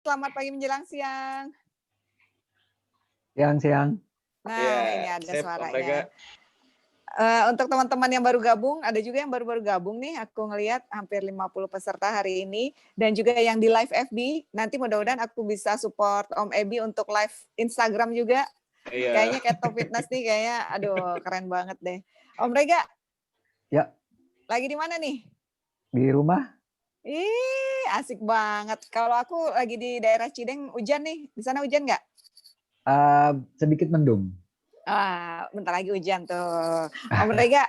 selamat pagi menjelang siang. Siang-siang. Nah, ini Iya, ada sip Om suaranya. Rega. Untuk teman-teman yang baru gabung, ada juga yang baru-baru gabung nih, aku ngelihat hampir 50 peserta hari ini, dan juga yang di live FB, nanti mudah-mudahan aku bisa support Om Ebi untuk live Instagram juga. Iya. Kayaknya Keto Fitness nih kayaknya, aduh keren banget deh. Om Rega, Ya, lagi di mana nih? di rumah. Ih, asik banget. Kalau aku lagi di daerah Cideng, hujan nih. Di sana hujan nggak? Sedikit mendung. Bentar lagi hujan tuh. Om Rega,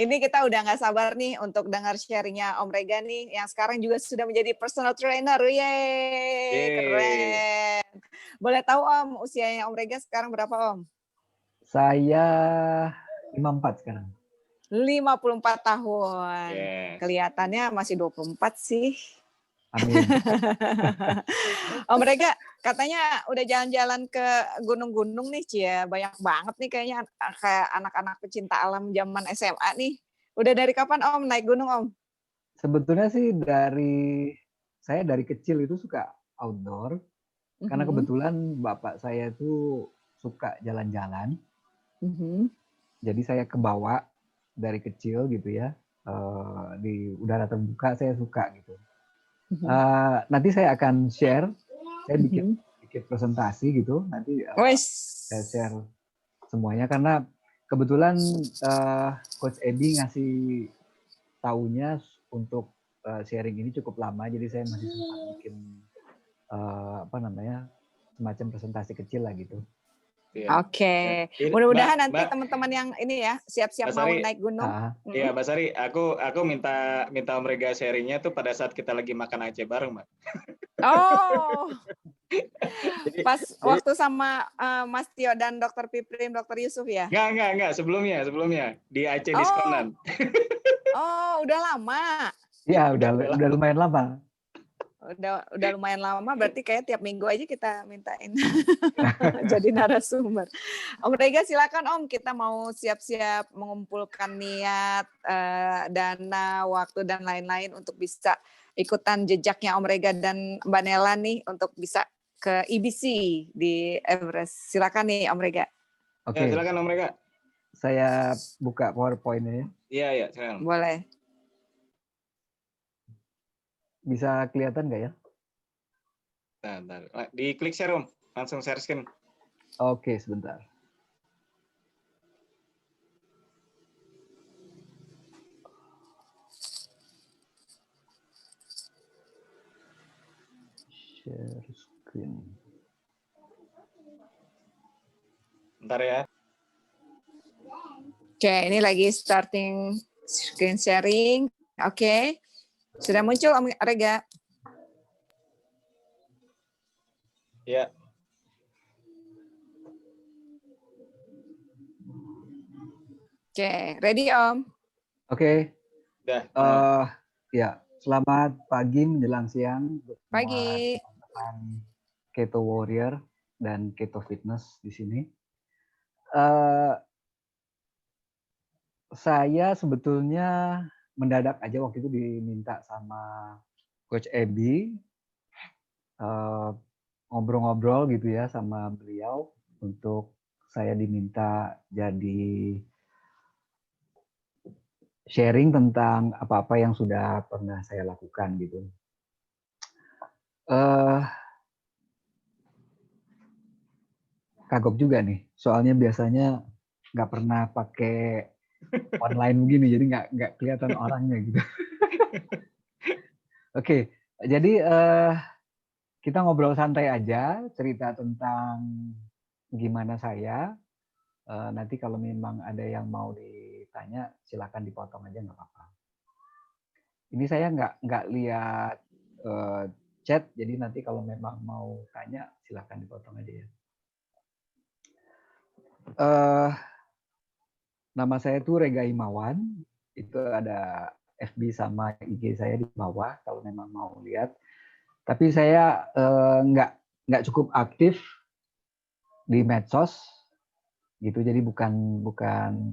ini kita udah nggak sabar nih untuk dengar sharingnya Om Rega nih, yang sekarang juga sudah menjadi personal trainer. Yeay, keren. Boleh tahu Om, usianya Om Rega sekarang berapa Om? Saya 54 sekarang. 54 tahun. Yes. Kelihatannya masih 24 sih. Amin. Om Rega, katanya udah jalan-jalan ke gunung-gunung nih, Cia. Banyak banget nih kayaknya kayak anak-anak pecinta alam zaman SMA nih. Udah dari kapan Om naik gunung Om? Sebetulnya sih saya dari kecil itu suka outdoor. Karena kebetulan bapak saya itu suka jalan-jalan. Jadi saya kebawa dari kecil gitu ya. Di udara terbuka saya suka gitu. Nanti saya akan share. Saya bikin presentasi gitu. Nanti saya share semuanya karena kebetulan Coach Edi ngasih taunya untuk sharing ini cukup lama, jadi saya masih sempat bikin semacam presentasi kecil lah gitu. Iya. Oke, Ini, mudah-mudahan Mbak, nanti teman-teman yang ini ya siap-siap mau naik gunung. Iya, Mbak Sari, aku minta Om Rega sharingnya tuh pada saat kita lagi makan Aceh bareng, Mbak. Oh, pas waktu sama Mas Tio dan Dr. Piprim, Dr. Yusuf ya? Enggak, sebelumnya di Aceh diskonan. Oh, udah lama. Iya, udah lumayan lama. Udah lumayan lama, berarti kayak tiap minggu aja kita mintain jadi narasumber. Om Rega silakan Om, kita mau siap-siap mengumpulkan niat, dana, waktu dan lain-lain untuk bisa ikutan jejaknya Om Rega dan Mbak Nela nih untuk bisa ke IBC di Everest. Silakan nih Om Rega. Oke. Ya, silakan Om Rega. Saya buka PowerPoint-nya. Iya, silakan. Boleh. Bisa kelihatan nggak ya? Bentar. Di klik share Om, langsung share screen. Oke, sebentar. Share screen. Bentar ya. Oke, ini lagi starting screen sharing. Oke. Sudah muncul Om Rega. Ya. Oke, ready Om? Oke. Udah. Ya, selamat pagi menjelang siang untuk Pagi. teman-teman Keto Warrior dan Keto Fitness di sini. Saya sebetulnya mendadak aja waktu itu diminta sama Coach Ebi ngobrol-ngobrol gitu ya sama beliau untuk saya diminta jadi sharing tentang apa-apa yang sudah pernah saya lakukan gitu. Kagok juga nih, soalnya biasanya nggak pernah pakai online begini, jadi nggak kelihatan orangnya gitu. Oke, jadi kita ngobrol santai aja, cerita tentang gimana saya. Nanti kalau memang ada yang mau ditanya, silakan dipotong aja nggak apa-apa. Ini saya nggak lihat chat, jadi nanti kalau memang mau tanya, silakan dipotong aja ya. Nama saya itu Rega Himawan, itu ada FB sama IG saya di bawah kalau memang mau lihat. Tapi saya nggak cukup aktif di medsos, gitu. Jadi bukan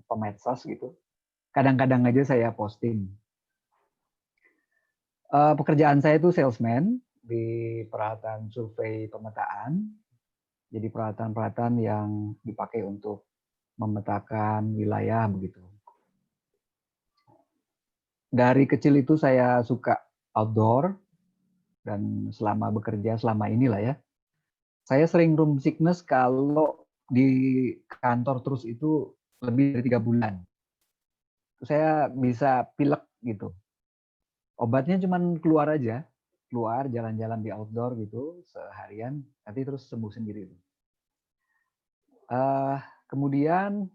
pemedsos gitu. Kadang-kadang aja saya posting. Pekerjaan saya itu salesman di peralatan survei pemetaan. Jadi peralatan-peralatan yang dipakai untuk memetakan wilayah begitu. Dari kecil itu saya suka outdoor, dan selama bekerja selama inilah ya, saya sering room sickness kalau di kantor terus itu lebih dari 3 bulan. Saya bisa pilek gitu. Obatnya cuman keluar aja, keluar jalan-jalan di outdoor gitu seharian, nanti terus sembuh sendiri. Kemudian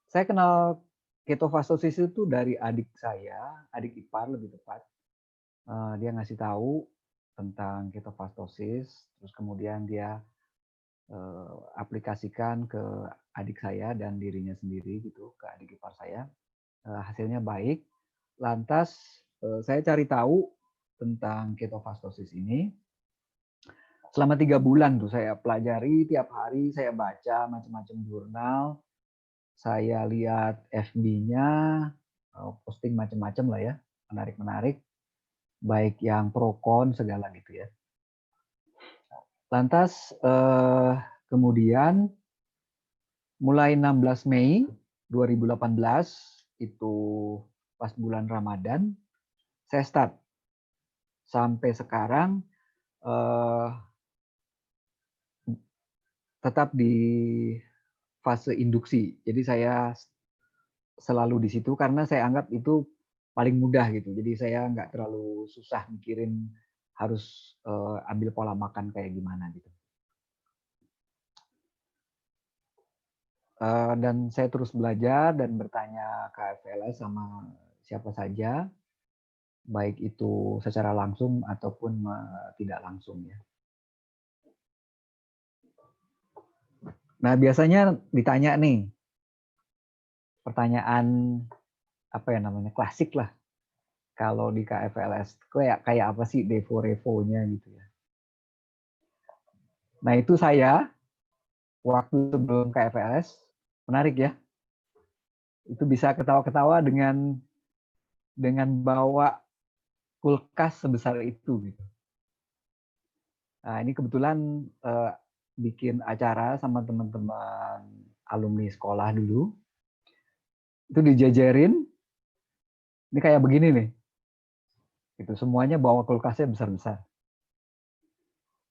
saya kenal ketofastosis itu dari adik saya, adik ipar lebih tepat. Dia ngasih tahu tentang ketofastosis, terus kemudian dia aplikasikan ke adik saya dan dirinya sendiri gitu, ke adik ipar saya. Hasilnya baik. Lantas saya cari tahu tentang ketofastosis ini. Selama 3 bulan tuh saya pelajari tiap hari, saya baca macam-macam jurnal, saya lihat FB-nya, posting macam-macam lah ya, menarik-menarik, baik yang pro kon segala gitu ya. Lantas kemudian mulai 16 Mei 2018 itu pas bulan Ramadan, saya start. Sampai sekarang tetap di fase induksi. Jadi saya selalu di situ karena saya anggap itu paling mudah gitu. Jadi saya nggak terlalu susah mikirin harus ambil pola makan kayak gimana gitu. Dan saya terus belajar dan bertanya ke FLS sama siapa saja, baik itu secara langsung ataupun tidak langsung ya. Nah biasanya ditanya nih, pertanyaan apa ya namanya, klasik lah. Kalau di KFLS, kayak apa sih Devo-Revo-nya gitu ya. Nah itu saya, waktu sebelum KFLS, menarik ya. Itu bisa ketawa-ketawa dengan bawa kulkas sebesar itu gitu. Nah, ini kebetulan bikin acara sama teman-teman alumni sekolah dulu. Itu dijajarin, ini kayak begini nih. Itu semuanya bawa kulkasnya besar-besar.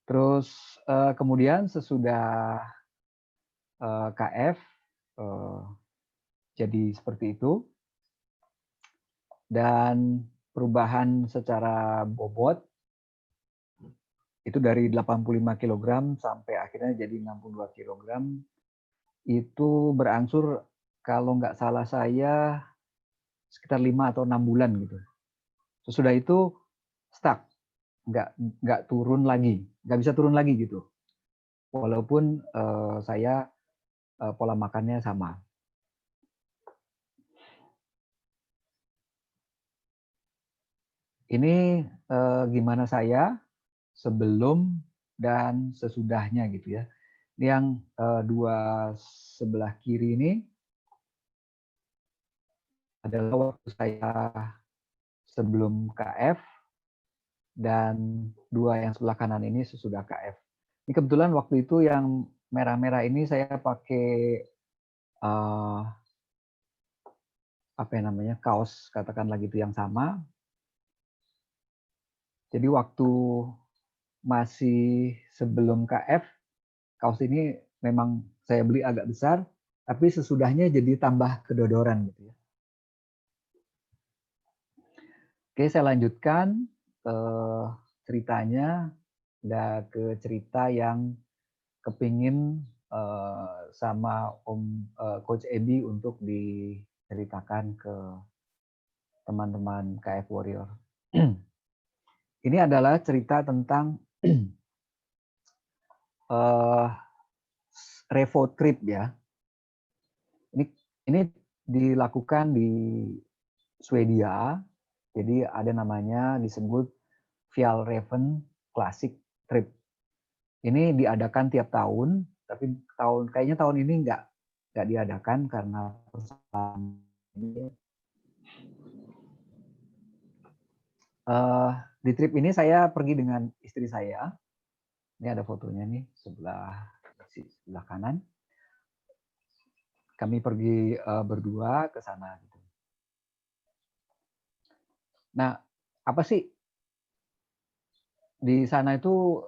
Terus kemudian sesudah KF jadi seperti itu. Dan perubahan secara bobot itu dari 85 kg sampai akhirnya jadi 62 kg. Itu berangsur kalau nggak salah saya sekitar 5 atau 6 bulan gitu. Sesudah itu stuck, nggak turun lagi, nggak bisa turun lagi gitu. Walaupun saya pola makannya sama. Ini gimana saya sebelum dan sesudahnya gitu ya. Yang dua sebelah kiri ini adalah waktu saya sebelum KF, dan dua yang sebelah kanan ini sesudah KF. Ini kebetulan waktu itu yang merah-merah ini saya pakai apa yang namanya, kaos katakanlah gitu yang sama. Jadi waktu masih sebelum KF, kaos ini memang saya beli agak besar, tapi sesudahnya jadi tambah kedodoran gitu ya. Oke, saya lanjutkan ceritanya ke cerita yang kepingin sama Coach Edi untuk diceritakan ke teman-teman KF Warrior. Ini adalah cerita tentang Revo Trip ya. Ini dilakukan di Swedia. Jadi ada namanya disebut Fjällräven Classic Trip. Ini diadakan tiap tahun, tapi kayaknya tahun ini nggak diadakan karena ini. Di trip ini saya pergi dengan istri saya. Ini ada fotonya nih sebelah kanan. Kami pergi berdua ke sana. Gitu. Nah, apa sih di sana itu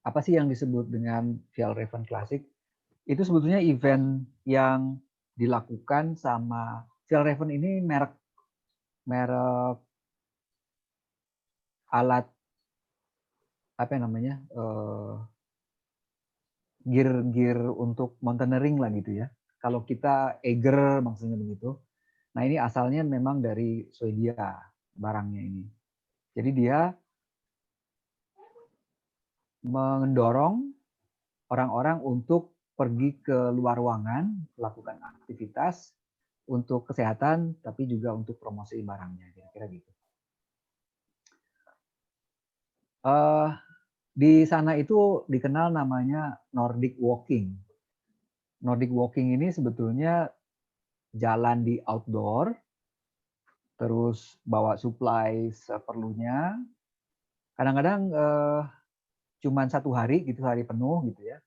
apa sih yang disebut dengan Fjällräven Classic? Itu sebetulnya event yang dilakukan sama Fjällräven ini merek alat apa namanya gear untuk mountaineering lah gitu ya. Kalau kita Eiger maksudnya begitu. Nah ini asalnya memang dari Swedia barangnya ini. Jadi dia mendorong orang-orang untuk pergi ke luar ruangan, melakukan aktivitas untuk kesehatan, tapi juga untuk promosi barangnya, kira-kira gitu. Di sana itu dikenal namanya Nordic Walking. Nordic Walking ini sebetulnya jalan di outdoor, terus bawa supply seperlunya. Kadang-kadang cuma 1 hari gitu, hari penuh gitu ya.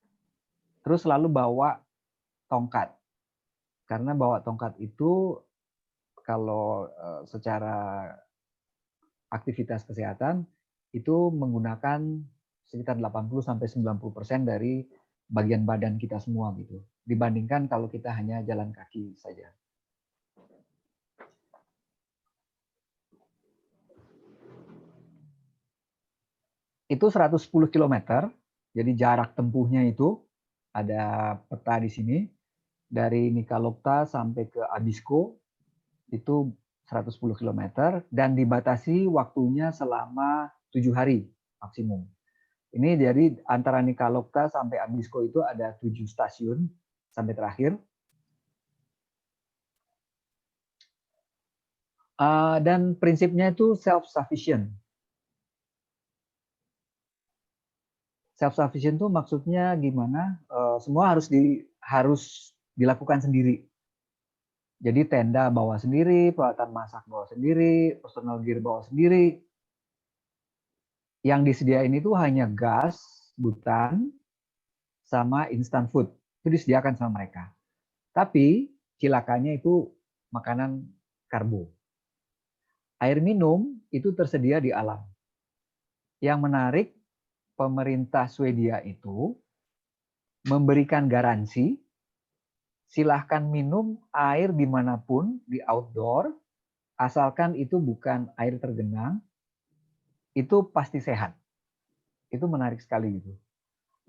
Terus selalu bawa tongkat. Karena bawa tongkat itu kalau secara aktivitas kesehatan itu menggunakan sekitar 80-90% dari bagian badan kita semua gitu. Dibandingkan kalau kita hanya jalan kaki saja. Itu 110 km, jadi jarak tempuhnya itu ada peta di sini. Dari Nikkaluokta sampai ke Abisko itu 110 km dan dibatasi waktunya selama 7 hari maksimum. Ini jadi antara Nikkaluokta sampai Abisko itu ada 7 stasiun sampai terakhir. Dan prinsipnya itu self-sufficient. Self-sufficient itu maksudnya gimana? Semua harus dilakukan sendiri. Jadi tenda bawa sendiri, peralatan masak bawa sendiri, personal gear bawa sendiri. Yang disediain itu hanya gas, butan, sama instant food. Itu disediakan sama mereka. Tapi cilakanya itu makanan karbo. Air minum itu tersedia di alam. Yang menarik, pemerintah Swedia itu memberikan garansi silahkan minum air dimanapun di outdoor, asalkan itu bukan air tergenang, itu pasti sehat. Itu menarik sekali gitu.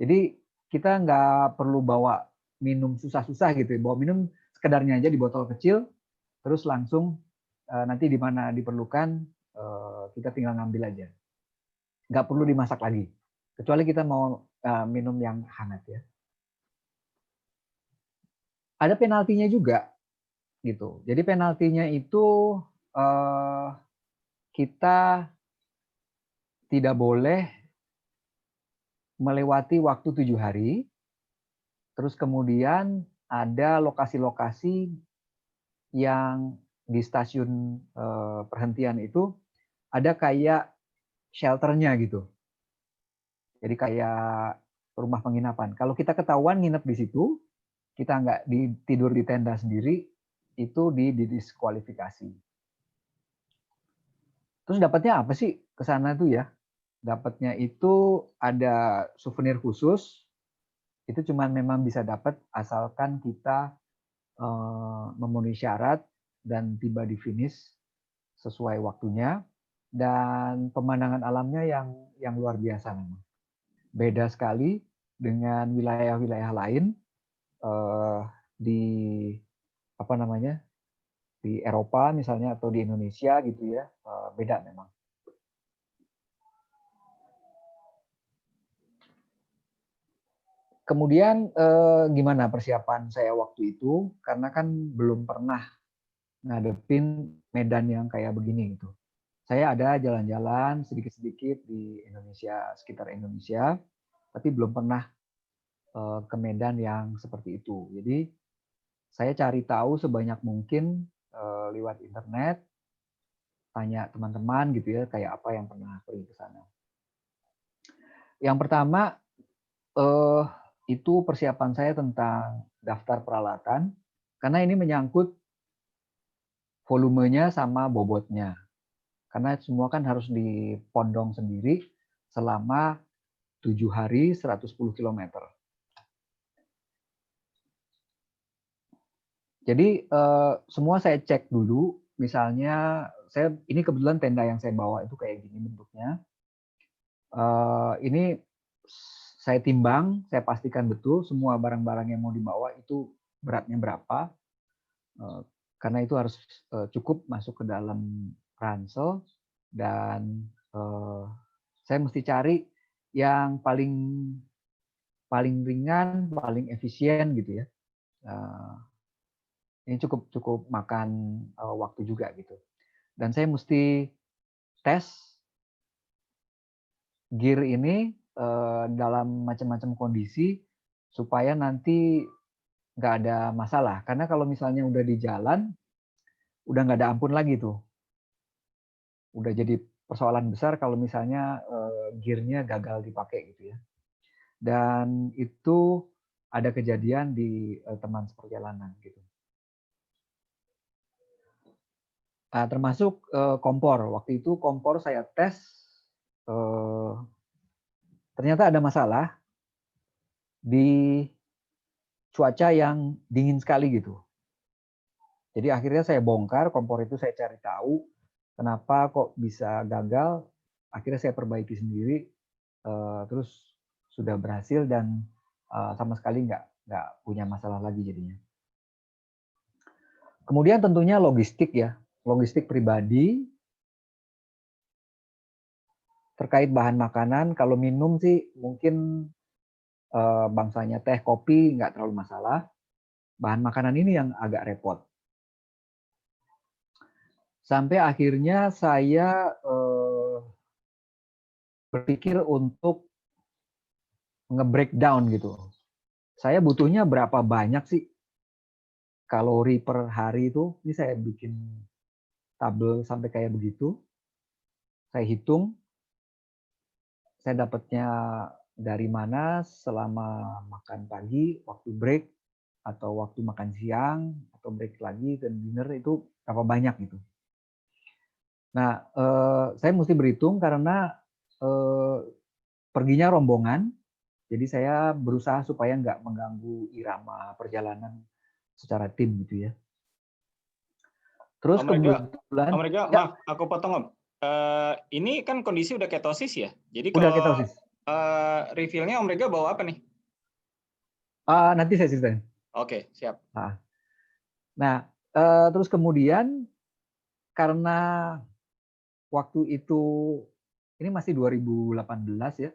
Jadi kita nggak perlu bawa minum susah-susah gitu, bawa minum sekedarnya aja di botol kecil, terus langsung nanti di mana diperlukan kita tinggal ngambil aja. Nggak perlu dimasak lagi, kecuali kita mau minum yang hangat ya. Ada penaltinya juga gitu. Jadi penaltinya itu kita tidak boleh melewati waktu 7 hari. Terus kemudian ada lokasi-lokasi yang di stasiun perhentian itu ada kayak shelternya gitu. Jadi kayak rumah penginapan. Kalau kita ketahuan nginep di situ, kita nggak tidur di tenda sendiri, itu didiskualifikasi. Terus dapatnya apa sih ke sana tuh ya? Dapatnya itu ada souvenir khusus, itu cuma memang bisa dapat asalkan kita memenuhi syarat dan tiba di finish sesuai waktunya, dan pemandangan alamnya yang luar biasa memang. Beda sekali dengan wilayah-wilayah lain di apa namanya di Eropa misalnya atau di Indonesia gitu ya, beda memang. Kemudian gimana persiapan saya waktu itu, karena kan belum pernah ngadepin medan yang kayak begini gitu. Saya ada jalan-jalan sedikit-sedikit di Indonesia, sekitar Indonesia, tapi belum pernah ke medan yang seperti itu. Jadi saya cari tahu sebanyak mungkin lewat internet, tanya teman-teman gitu ya, kayak apa yang pernah pergi ke sana. Yang pertama itu persiapan saya tentang daftar peralatan, karena ini menyangkut volumenya sama bobotnya. Karena semua kan harus dipondong sendiri selama 7 hari 110 km. Jadi semua saya cek dulu, misalnya ini kebetulan tenda yang saya bawa itu kayak gini bentuknya. Ini saya timbang, saya pastikan betul semua barang-barang yang mau dibawa itu beratnya berapa, karena itu harus cukup masuk ke dalam ransel, dan saya mesti cari yang paling ringan, paling efisien gitu ya. Ini cukup makan waktu juga gitu. Dan saya mesti tes gear ini dalam macam-macam kondisi supaya nanti nggak ada masalah. Karena kalau misalnya udah di jalan, udah nggak ada ampun lagi tuh. Udah jadi persoalan besar kalau misalnya gearnya gagal dipakai gitu ya. Dan itu ada kejadian di teman seperjalanan gitu. Termasuk kompor. Waktu itu kompor saya tes, ternyata ada masalah di cuaca yang dingin sekali gitu. Jadi akhirnya saya bongkar kompor itu, saya cari tahu kenapa kok bisa gagal. Akhirnya saya perbaiki sendiri, terus sudah berhasil dan sama sekali nggak punya masalah lagi jadinya. Kemudian tentunya logistik ya, logistik pribadi terkait bahan makanan. Kalau minum sih mungkin bangsanya teh, kopi nggak terlalu masalah. Bahan makanan ini yang agak repot. Sampai akhirnya saya berpikir untuk nge-breakdown gitu. Saya butuhnya berapa banyak sih kalori per hari itu. Ini saya bikin tabel sampai kayak begitu. Saya hitung, saya dapatnya dari mana selama makan pagi, waktu break, atau waktu makan siang, atau break lagi, dan dinner itu berapa banyak gitu. Nah, saya mesti berhitung karena perginya rombongan, jadi saya berusaha supaya nggak mengganggu irama perjalanan secara tim gitu ya. Terus kebetulan, Om Rega, ya, maaf, aku potong Om. Ini kan kondisi udah ketosis ya. Jadi udah kalau ketosis. refill-nya Om Rega bawa apa nih? Nanti saya ceritain. Oke, siap. Nah, terus kemudian karena waktu itu ini masih 2018 ya.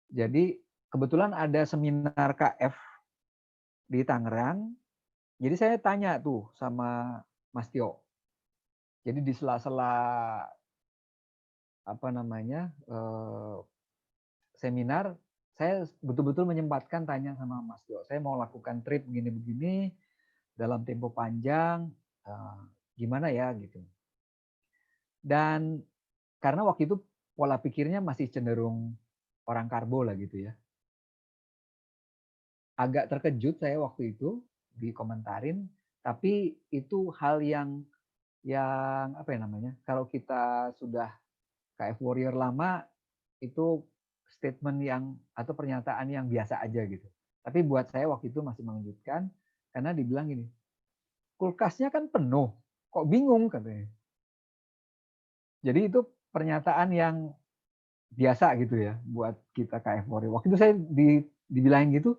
Jadi kebetulan ada seminar KF di Tangerang. Jadi saya tanya tuh sama Mas Tio. Jadi di sela-sela seminar, saya betul-betul menyempatkan tanya sama Mas Tio. Saya mau lakukan trip begini-begini dalam tempo panjang, gimana ya gitu. Dan karena waktu itu pola pikirnya masih cenderung orang karbo lah gitu ya. Agak terkejut saya waktu itu dikomentarin, tapi itu hal yang apa ya namanya? Kalau kita sudah KF Warrior lama, itu statement yang atau pernyataan yang biasa aja gitu. Tapi buat saya waktu itu masih mengejutkan karena dibilang gini, kulkasnya kan penuh, kok bingung katanya. Jadi itu pernyataan yang biasa gitu ya buat kita KF Warrior. Waktu itu saya dibilangin gitu,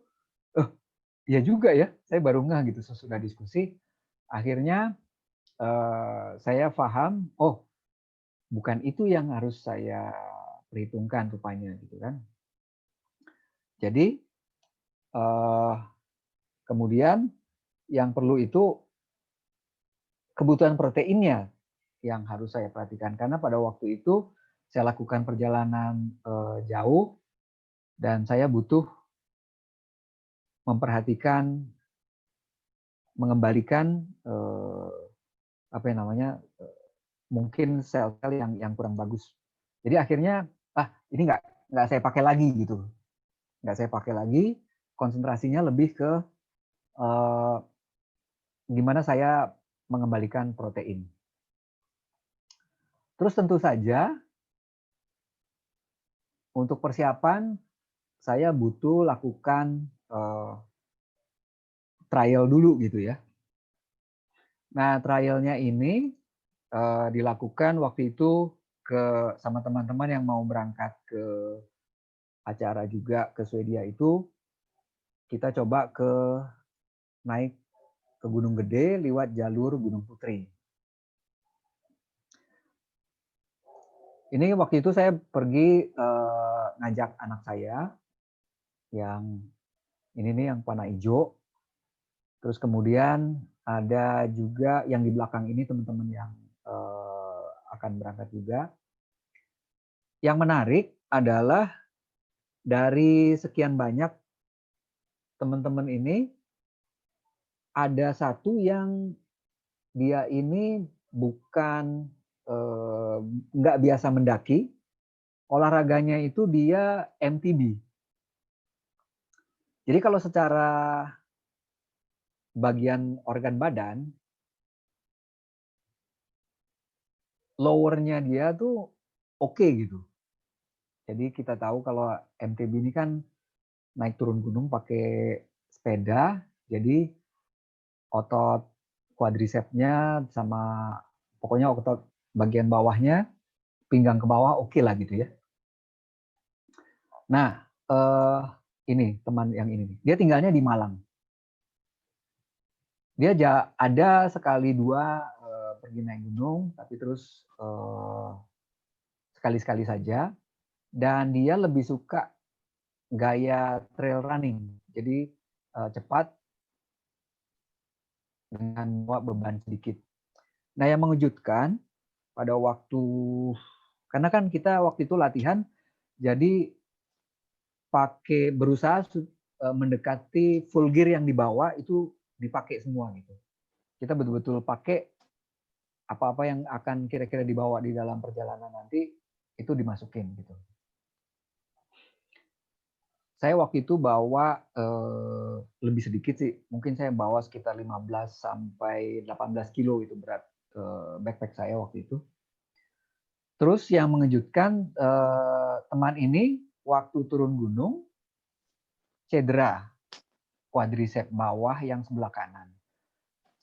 iya juga ya, saya baru ngeh gitu sesudah diskusi. Akhirnya saya paham, oh bukan itu yang harus saya perhitungkan rupanya gitu kan. Jadi kemudian yang perlu itu kebutuhan proteinnya yang harus saya perhatikan, karena pada waktu itu saya lakukan perjalanan jauh dan saya butuh memperhatikan, mengembalikan mungkin sel-sel yang kurang bagus. Jadi akhirnya ini nggak saya pakai lagi gitu, nggak saya pakai lagi. Konsentrasinya lebih ke gimana saya mengembalikan protein. Terus tentu saja untuk persiapan saya butuh lakukan trial dulu gitu ya. Nah, trialnya ini dilakukan waktu itu sama teman-teman yang mau berangkat ke acara juga ke Swedia itu, kita coba naik ke Gunung Gede lewat jalur Gunung Putri. Ini waktu itu saya pergi ngajak anak saya yang ini nih yang warna hijau. Terus kemudian ada juga yang di belakang ini teman-teman yang akan berangkat juga. Yang menarik adalah dari sekian banyak teman-teman ini, ada satu yang dia ini bukan nggak biasa mendaki, olahraganya itu dia MTB. Jadi kalau secara bagian organ badan, lowernya dia tuh oke gitu. Jadi kita tahu kalau MTB ini kan naik turun gunung pakai sepeda, jadi otot quadricepsnya sama pokoknya otot bagian bawahnya, pinggang ke bawah oke lah gitu ya. Nah, ini teman yang ini, dia tinggalnya di Malang. Dia ada sekali dua pergi naik gunung, tapi terus sekali-sekali saja. Dan dia lebih suka gaya trail running, jadi cepat dengan bawa beban sedikit. Nah, yang mengejutkan pada waktu, karena kan kita waktu itu latihan, jadi berusaha mendekati full gear yang dibawa itu dipakai semua gitu. Kita betul-betul pakai apa-apa yang akan kira-kira dibawa di dalam perjalanan nanti itu dimasukin gitu. Saya waktu itu bawa lebih sedikit sih, mungkin saya bawa sekitar 15 sampai 18 kilo itu berat backpack saya waktu itu. Terus yang mengejutkan teman ini waktu turun gunung cedera quadriceps bawah yang sebelah kanan.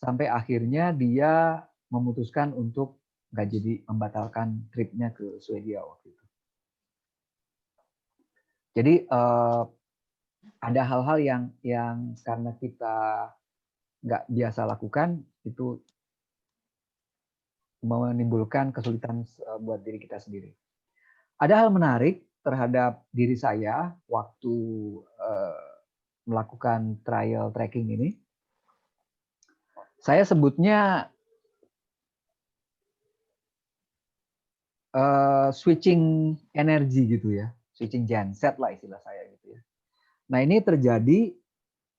Sampai akhirnya dia memutuskan untuk nggak jadi membatalkan tripnya ke Swedia waktu itu. Jadi ada hal-hal yang karena kita nggak biasa lakukan itu menimbulkan kesulitan buat diri kita sendiri. Ada hal menarik terhadap diri saya waktu melakukan trial trekking ini. Saya sebutnya switching energi gitu ya, switching genset lah istilah saya gitu ya. Nah ini terjadi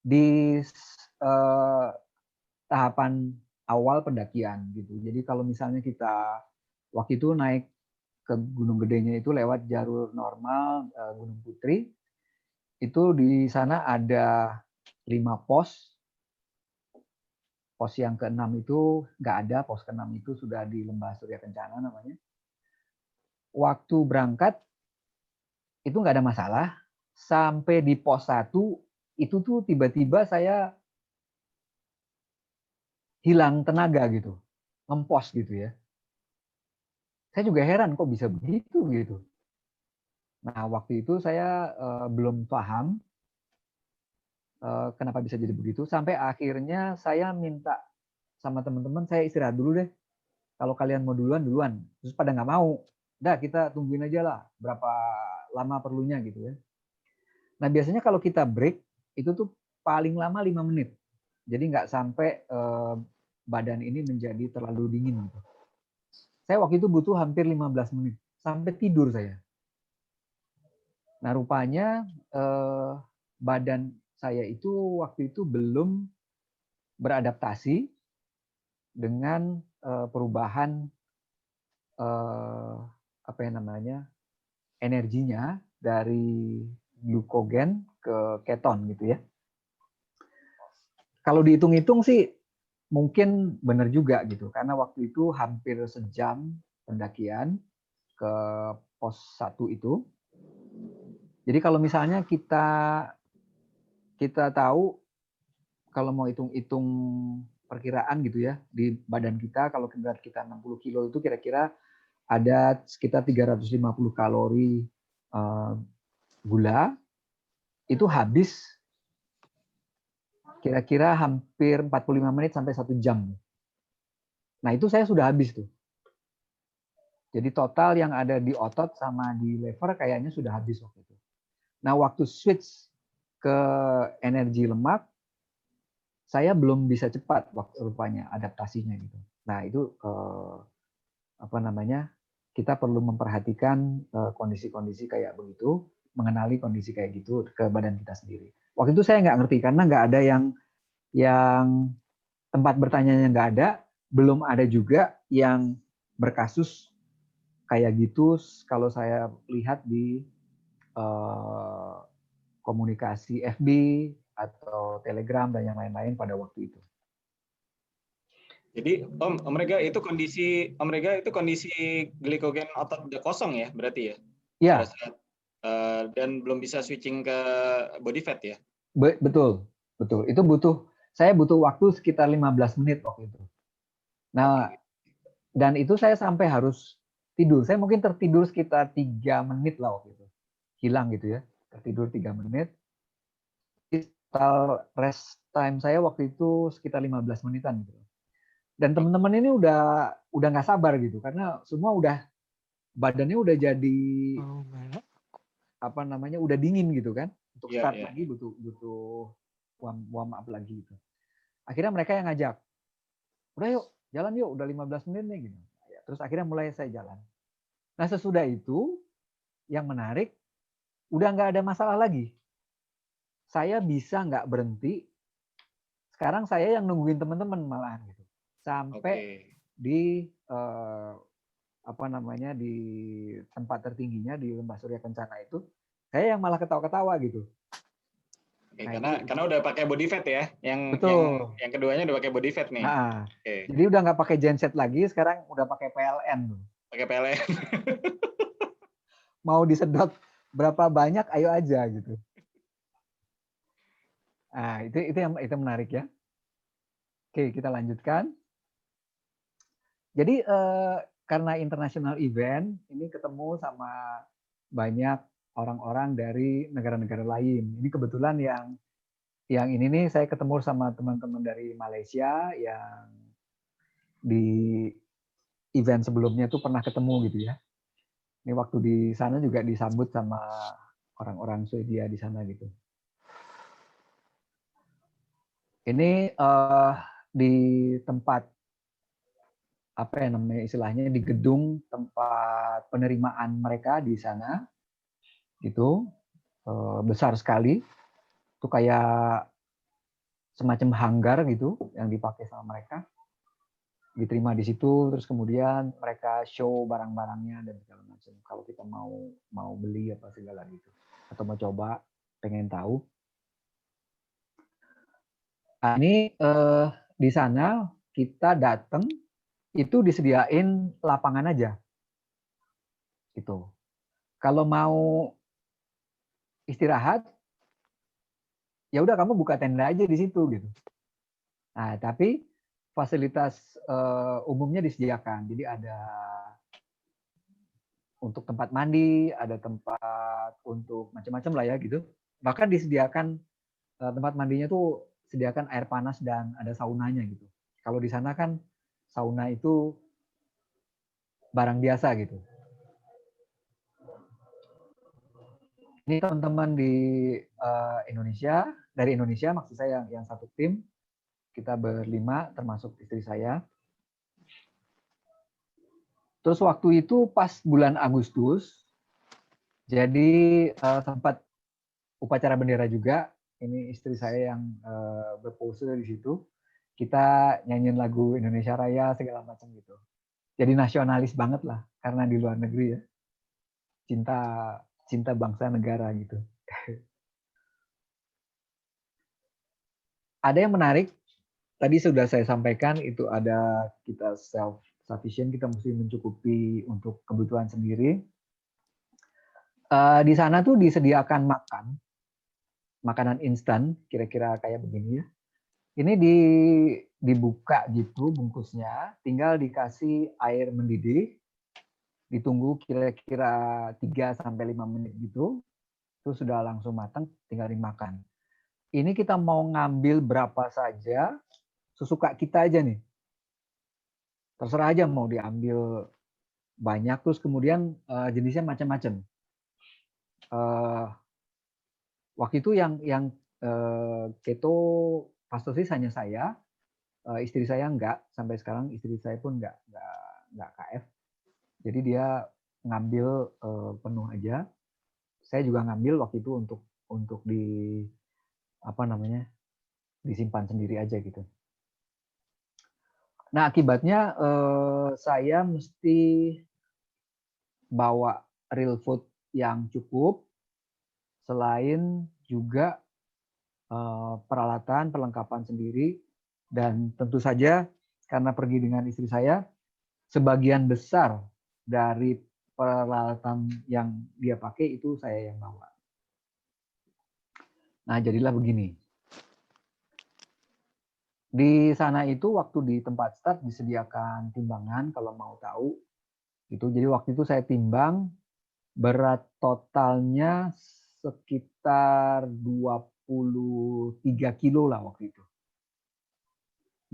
di tahapan awal pendakian gitu. Jadi kalau misalnya kita waktu itu naik ke Gunung Gedenya itu lewat jalur normal Gunung Putri, itu di sana ada 5 pos. Pos yang ke-6 itu nggak ada, pos ke-6 itu sudah di Lembah Surya Kencana namanya. Waktu berangkat itu nggak ada masalah, sampai di pos 1 itu tuh tiba-tiba saya hilang tenaga gitu, ngempos gitu ya. Saya juga heran kok bisa begitu gitu. Nah waktu itu saya belum paham kenapa bisa jadi begitu, sampai akhirnya saya minta sama teman-teman saya istirahat dulu deh. Kalau kalian mau duluan, duluan. Terus pada nggak mau. Udah kita tungguin aja lah berapa lama perlunya gitu ya. Nah biasanya kalau kita break itu tuh paling lama 5 menit. Jadi nggak sampai badan ini menjadi terlalu dingin gitu. Saya waktu itu butuh hampir 15 menit. Sampai tidur saya. Nah rupanya badan saya itu waktu itu belum beradaptasi dengan perubahan apa yang namanya, energinya dari glukogen ke keton gitu ya. Kalau dihitung-hitung sih mungkin benar juga gitu, karena waktu itu hampir sejam pendakian ke pos 1 itu. Jadi kalau misalnya kita tahu, kalau mau hitung-hitung perkiraan gitu ya, di badan kita, kalau berat kita 60 kilo itu kira-kira ada sekitar 350 kalori gula, itu habis kira-kira hampir 45 menit sampai 1 jam. Nah itu saya sudah habis tuh. Jadi total yang ada di otot sama di lever kayaknya sudah habis waktu itu. Nah waktu switch ke energi lemak, saya belum bisa cepat waktu rupanya adaptasinya gitu. Nah itu apa namanya, kita perlu memperhatikan kondisi-kondisi kayak begitu, mengenali kondisi kayak gitu ke badan kita sendiri. Waktu itu saya nggak ngerti karena nggak ada yang tempat bertanyanya nggak ada, belum ada juga yang berkasus kayak gitu kalau saya lihat di komunikasi FB atau Telegram dan yang lain-lain pada waktu itu. Jadi Om Rega itu kondisi glikogen otot udah kosong ya berarti ya? Iya. Pada saat dan belum bisa switching ke body fat ya? Betul. Itu saya butuh waktu sekitar 15 menit waktu itu. Nah, dan itu saya sampai harus tidur. Saya mungkin tertidur sekitar 3 menit lah waktu itu. Hilang gitu ya. Tertidur 3 menit. Total rest time saya waktu itu sekitar 15 menitan gitu. Dan teman-teman ini udah nggak sabar gitu karena semua badannya udah jadi apa namanya, udah dingin gitu kan. Untuk start lagi butuh warm up lagi gitu. Akhirnya mereka yang ngajak, udah yuk jalan yuk, udah 15 menit nih gitu. Terus akhirnya mulai saya jalan. Nah sesudah itu yang menarik, udah nggak ada masalah lagi. Saya bisa nggak berhenti. Sekarang saya yang nungguin teman-teman malahan gitu. Sampai di apa namanya, di tempat tertingginya di Lembah Surya Kencana itu, saya yang malah ketawa-ketawa gitu. Nah, karena udah pakai body fat ya, yang keduanya udah pakai body fat nih. Nah, jadi udah nggak pakai genset lagi, sekarang udah pakai PLN. Pakai PLN. Mau disedot berapa banyak, ayo aja gitu. Nah, itu menarik ya. Oke, kita lanjutkan. Jadi karena international event, ini ketemu sama banyak orang-orang dari negara-negara lain. Ini kebetulan yang ini nih saya ketemu sama teman-teman dari Malaysia yang di event sebelumnya tuh pernah ketemu gitu ya. Ini waktu di sana juga disambut sama orang-orang Swedia di sana gitu. Ini di tempat apa ya namanya istilahnya, di gedung tempat penerimaan mereka di sana gitu, besar sekali, itu kayak semacam hanggar gitu yang dipakai sama mereka, diterima di situ, terus kemudian mereka show barang-barangnya dan segala macam kalau kita mau beli apa segala gitu atau mau coba pengen tahu. Nah, ini di sana kita datang itu disediain lapangan aja gitu. Kalau mau istirahat, ya udah kamu buka tenda aja di situ gitu. Nah, tapi fasilitas umumnya disediakan. Jadi ada untuk tempat mandi, ada tempat untuk macam-macam lah ya gitu. Bahkan disediakan tempat mandinya tuh sediakan air panas dan ada saunanya gitu. Kalau di sana kan sauna itu barang biasa gitu. Ini teman-teman di Indonesia, dari Indonesia maksud saya yang satu tim, kita berlima termasuk istri saya. Terus waktu itu pas bulan Agustus, jadi sempat upacara bendera juga. Ini istri saya yang berpose di situ. Kita nyanyiin lagu Indonesia Raya segala macam gitu. jadi nasionalis banget lah karena di luar negeri ya. Cinta bangsa negara gitu. Ada yang menarik, tadi sudah saya sampaikan itu ada kita self sufficient, kita mesti mencukupi untuk kebutuhan sendiri. Di sana tuh disediakan makanan instan, kira-kira kayak begini ya. Ini dibuka gitu bungkusnya, tinggal dikasih air mendidih, ditunggu kira-kira 3-5 menit gitu, itu sudah langsung matang, tinggal dimakan. Ini kita mau ngambil berapa saja, sesuka kita aja nih. Terserah aja mau diambil banyak, terus kemudian jenisnya macam-macam. Waktu itu yang keto pastosis hanya saya, istri saya enggak, sampai sekarang istri saya pun enggak KF. Jadi dia ngambil penuh aja. Saya juga ngambil waktu itu untuk disimpan sendiri aja gitu. Nah, akibatnya saya mesti bawa real food yang cukup, selain juga peralatan, perlengkapan sendiri, dan tentu saja karena pergi dengan istri saya, sebagian besar dari peralatan yang dia pakai itu saya yang bawa. Nah, jadilah begini. Di sana itu waktu di tempat start disediakan timbangan kalau mau tahu. Gitu. Jadi waktu itu saya timbang berat totalnya sekitar 23 kilo lah waktu itu.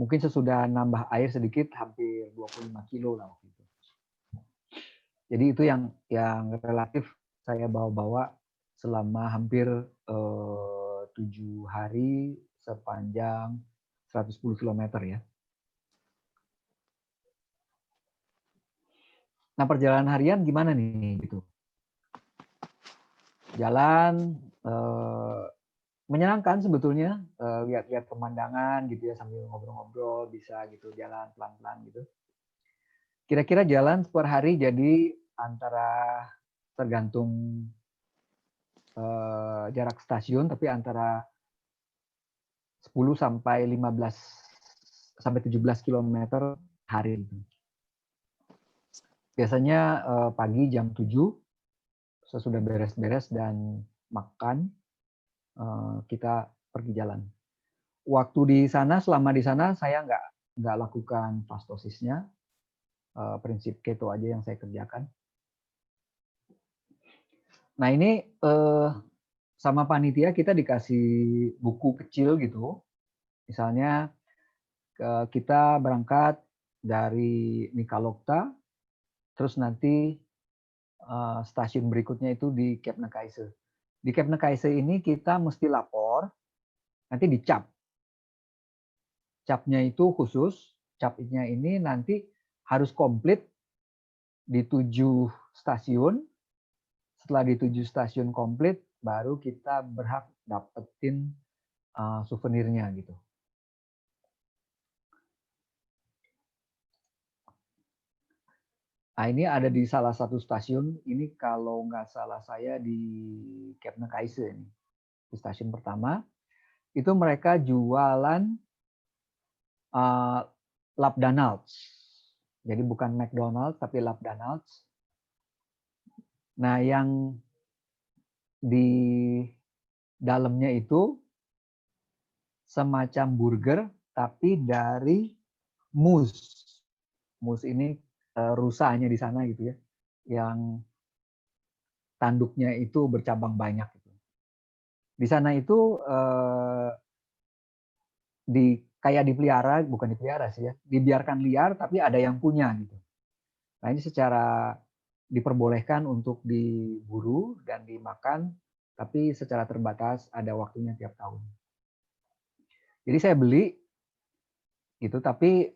Mungkin sesudah nambah air sedikit hampir 25 kilo lah waktu itu. Jadi itu yang relatif saya bawa-bawa selama hampir 7 hari sepanjang 110 km ya. Nah, perjalanan harian gimana nih gitu? Jalan menyenangkan sebetulnya, lihat-lihat pemandangan gitu ya sambil ngobrol-ngobrol, bisa gitu jalan pelan-pelan gitu. Kira-kira jalan per hari jadi antara tergantung jarak stasiun, tapi antara 10 sampai 15 sampai 17 km hari gitu. Biasanya pagi jam 7 sesudah beres-beres dan makan kita pergi jalan. Waktu di sana, selama di sana saya nggak lakukan fastosisnya, prinsip keto aja yang saya kerjakan. Nah ini sama panitia kita dikasih buku kecil gitu, misalnya kita berangkat dari Nikalokta, terus nanti stasiun berikutnya itu di Kebnekaise. Di Kebnekaise ini kita mesti lapor, nanti dicap. Capnya itu khusus, capnya ini nanti harus komplit di 7 stasiun. Setelah di 7 stasiun komplit, baru kita berhak dapetin souvenirnya gitu. Nah, ini ada di salah satu stasiun, ini kalau nggak salah saya di Kebnekaise ini, di stasiun pertama, itu mereka jualan Lapdanalds. Jadi bukan McDonald's, tapi Lapdanalds. Nah, yang di dalamnya itu semacam burger, tapi dari moose. Moose ini rusanya di sana gitu ya, yang tanduknya itu bercabang banyak. Gitu. Di sana itu kayak dipelihara, bukan dipelihara sih ya, dibiarkan liar tapi ada yang punya gitu. Nah ini secara diperbolehkan untuk diburu dan dimakan, tapi secara terbatas ada waktunya tiap tahun. Jadi saya beli gitu, tapi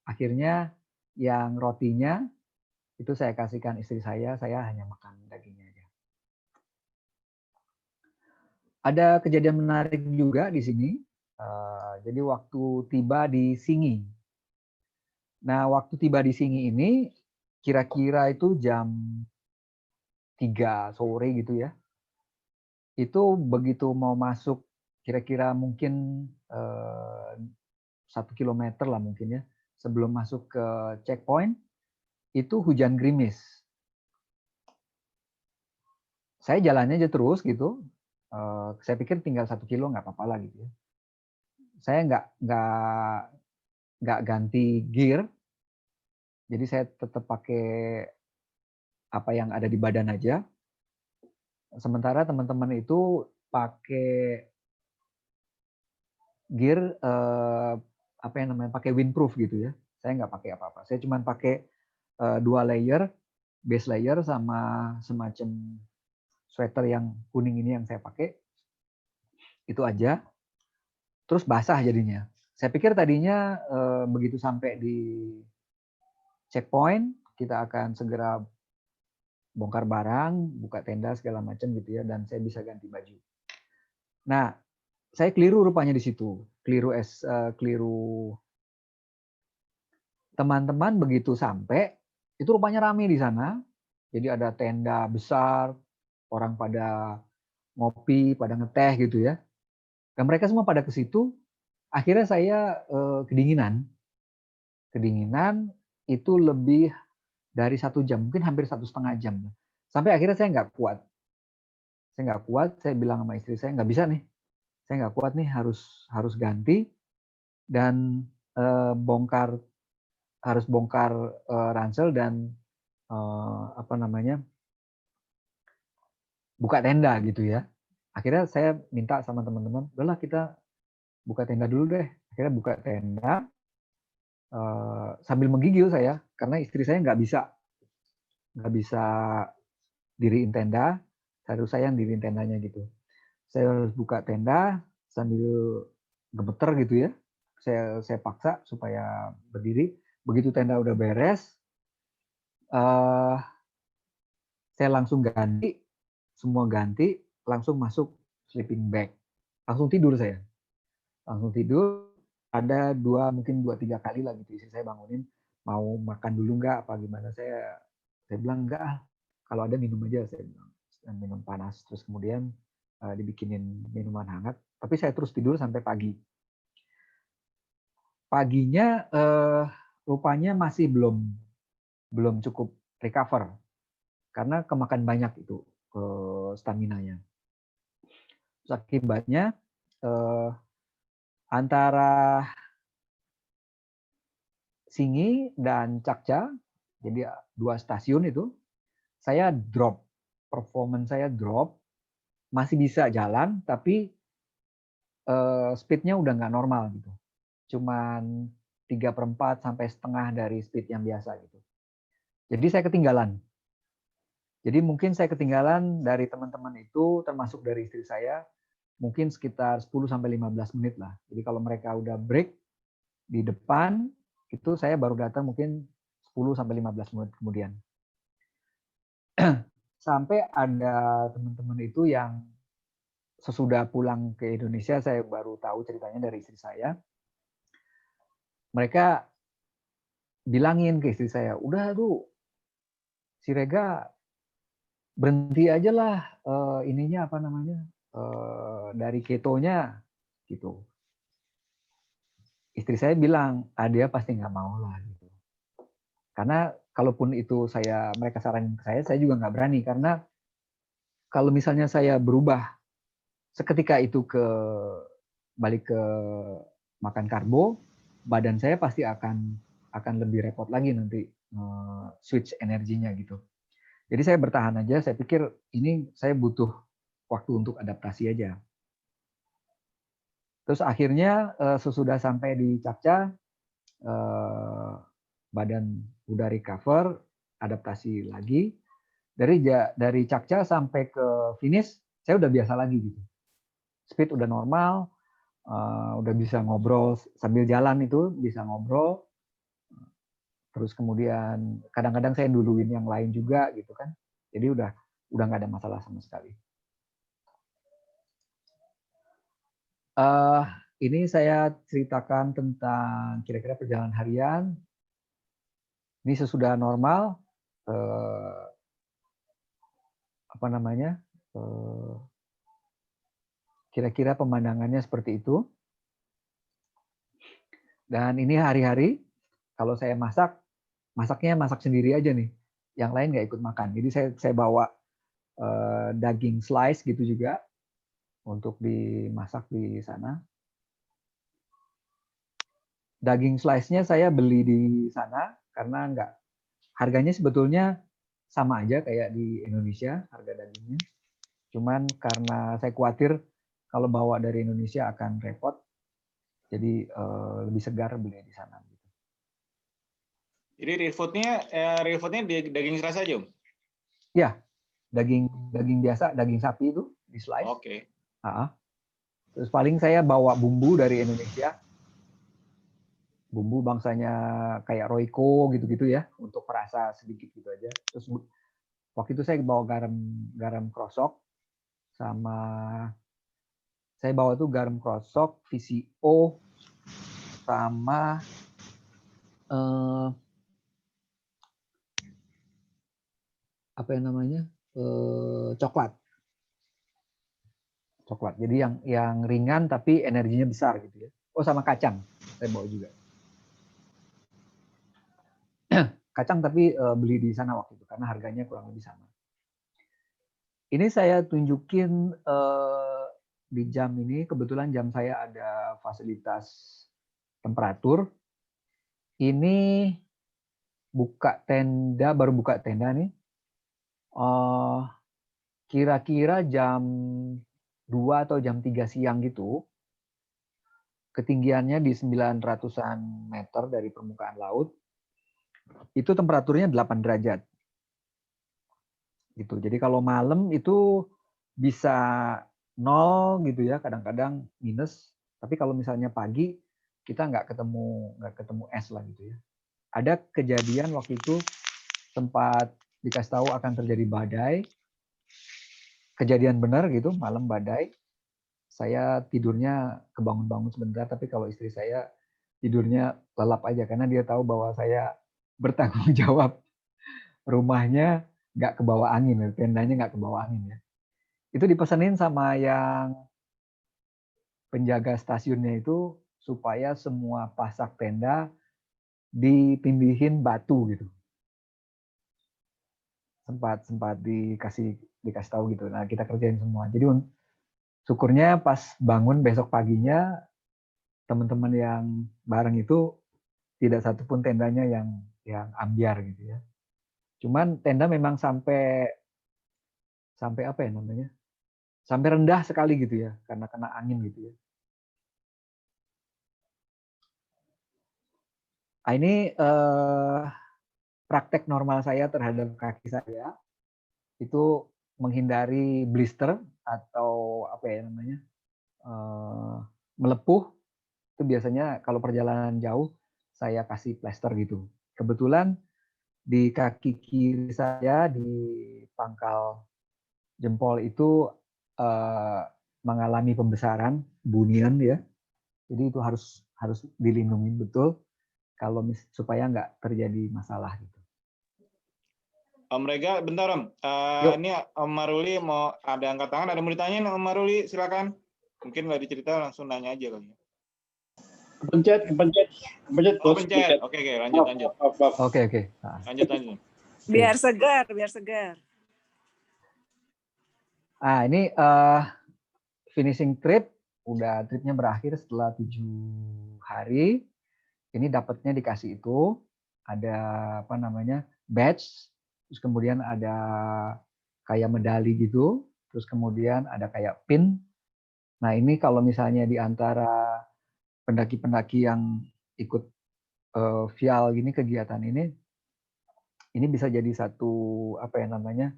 akhirnya yang rotinya itu saya kasihkan istri saya hanya makan dagingnya aja. Ada kejadian menarik juga di sini. Jadi waktu tiba di Singi, Nah, waktu tiba di Singi ini kira-kira itu jam 3 sore gitu ya. Itu begitu mau masuk kira-kira mungkin 1 kilometer lah mungkin ya. Sebelum masuk ke checkpoint, itu hujan gerimis. Saya jalannya aja terus gitu. Saya pikir tinggal 1 kilo nggak apa-apa lah gitu ya. Saya nggak ganti gear, jadi saya tetap pakai apa yang ada di badan aja. Sementara teman-teman itu pakai gear apa yang namanya pakai windproof gitu ya. Saya nggak pakai apa-apa. Saya cuma pakai 2 layer, base layer sama semacam sweater yang kuning ini yang saya pakai. Itu aja. Terus basah jadinya. Saya pikir tadinya begitu sampai di checkpoint kita akan segera bongkar barang, buka tenda segala macam gitu ya, dan saya bisa ganti baju. Nah, saya keliru rupanya di situ, keliru. Teman-teman begitu sampai, itu rupanya rame di sana. Jadi ada tenda besar, orang pada ngopi, pada ngeteh gitu ya. Dan mereka semua pada ke situ. Akhirnya saya kedinginan. Kedinginan itu lebih dari 1 jam, mungkin hampir 1,5 jam. Sampai akhirnya saya nggak kuat. Saya bilang sama istri saya, nggak bisa nih. Saya nggak kuat nih, harus ganti dan harus bongkar ransel dan buka tenda gitu ya. Akhirnya saya minta sama teman-teman, udahlah kita buka tenda dulu deh. Akhirnya buka tenda sambil menggigil saya karena istri saya nggak bisa diriin tenda, harus saya yang diriin tendanya gitu. Saya harus buka tenda sambil gemeter gitu ya. Saya paksa supaya berdiri. Begitu tenda udah beres, saya langsung ganti, semua ganti, langsung masuk sleeping bag. Langsung tidur saya. Langsung tidur, ada mungkin 2-3 kali lah gitu. Istri saya bangunin, mau makan dulu nggak, apa gimana. Saya bilang enggak, kalau ada minum aja, saya bilang. Minum panas. Terus kemudian dibikinin minuman hangat. Tapi saya terus tidur sampai pagi. Paginya rupanya masih belum cukup recover karena kemakan banyak itu stamina-nya. Terus akibatnya antara Singi dan Cakca, jadi 2 stasiun itu, saya drop, performance saya drop, masih bisa jalan tapi speed-nya udah nggak normal gitu. Cuman 3/4 sampai setengah dari speed yang biasa gitu. Jadi saya ketinggalan. Jadi mungkin saya ketinggalan dari teman-teman itu, termasuk dari istri saya, mungkin sekitar 10 sampai 15 menit lah. Jadi kalau mereka udah break di depan, itu saya baru datang mungkin 10 sampai 15 menit kemudian. Sampai ada teman-teman itu yang sesudah pulang ke Indonesia, saya baru tahu ceritanya dari istri saya. Mereka bilangin ke istri saya, udah tuh si Rega berhenti aja lah ininya apa namanya dari ketonya gitu. Istri saya bilang, dia pasti nggak mau lah gitu. Karena kalaupun itu mereka saranin ke saya juga nggak berani karena kalau misalnya saya berubah seketika itu balik ke makan karbo, badan saya pasti akan lebih repot lagi nanti switch energinya gitu. Jadi saya bertahan aja, saya pikir ini saya butuh waktu untuk adaptasi aja. Terus akhirnya sesudah sampai di Cakca, badan udah recover, adaptasi lagi. Dari Cakca sampai ke finish, saya udah biasa lagi gitu. Speed udah normal, udah bisa ngobrol sambil jalan itu, bisa ngobrol. Terus kemudian kadang-kadang saya duluin yang lain juga gitu kan. Jadi udah nggak ada masalah sama sekali. Ini saya ceritakan tentang kira-kira perjalanan harian. Ini sesudah normal, kira-kira pemandangannya seperti itu. Dan ini hari-hari, kalau saya masaknya masak sendiri aja nih. Yang lain nggak ikut makan. Jadi saya bawa daging slice gitu juga untuk dimasak di sana. Daging slice-nya saya beli di sana karena harganya sebetulnya sama aja kayak di Indonesia harga dagingnya. Cuman karena saya khawatir kalau bawa dari Indonesia akan repot, jadi lebih segar beli di sana. Jadi real foodnya daging slice aja, Om? Ya, daging biasa, daging sapi itu di slice. Oke. Terus paling saya bawa bumbu dari Indonesia. Bumbu bangsanya kayak Royco gitu-gitu ya, untuk perasa sedikit gitu aja. Terus waktu itu saya bawa garam krosok, sama saya bawa tuh garam krosok, VCO, sama apa yang namanya, coklat. Jadi yang ringan tapi energinya besar gitu ya. Oh, sama kacang saya bawa juga. Kacang tapi beli di sana waktu itu karena harganya kurang lebih sama. Ini saya tunjukin di jam ini, kebetulan jam saya ada fasilitas temperatur. Ini baru buka tenda nih. Kira-kira jam 2 atau jam 3 siang gitu. Ketinggiannya di 900-an meter dari permukaan laut. Itu temperaturnya 8 derajat. Gitu. Jadi kalau malam itu bisa 0 gitu ya, kadang-kadang minus. Tapi kalau misalnya pagi kita nggak ketemu es lah gitu ya. Ada kejadian waktu itu sempat dikasih tahu akan terjadi badai. Kejadian benar gitu, malam badai. Saya tidurnya kebangun-bangun sebentar, tapi kalau istri saya tidurnya lelap aja karena dia tahu bahwa saya bertanggung jawab rumahnya nggak kebawa angin, tendanya nggak kebawa angin ya. Itu dipesenin sama yang penjaga stasiunnya itu supaya semua pasak tenda ditindihin batu gitu. Sempat dikasih tahu gitu. Nah, kita kerjain semua. Jadi syukurnya pas bangun besok paginya teman-teman yang bareng itu tidak satupun tendanya yang ambyar gitu ya. Cuman tenda memang sampai apa ya namanya? Sampai rendah sekali gitu ya karena kena angin gitu ya. Nah, ini praktek normal saya terhadap kaki saya itu menghindari blister atau apa ya namanya, melepuh. Itu biasanya kalau perjalanan jauh saya kasih plester gitu. Kebetulan di kaki kiri saya di pangkal jempol itu mengalami pembesaran bunian ya. Jadi itu harus dilindungi betul kalau supaya nggak terjadi masalah gitu. Om Rega, bentar Om. Ini Om Maruli mau ada angkat tangan, ada mau ditanyain Om Maruli, silakan. Mungkin nggak dicerita, langsung nanya aja kali. Pencet. Oh, pencet. Oke, lanjut. Oke. Lanjut. Biar segar. Ah, ini finishing trip, tripnya berakhir setelah 7 hari. Ini dapatnya dikasih itu, ada apa namanya, badge, terus kemudian ada kayak medali gitu, terus kemudian ada kayak pin. Nah, ini kalau misalnya di antara pendaki-pendaki yang ikut vial gini, kegiatan ini bisa jadi satu apa ya namanya,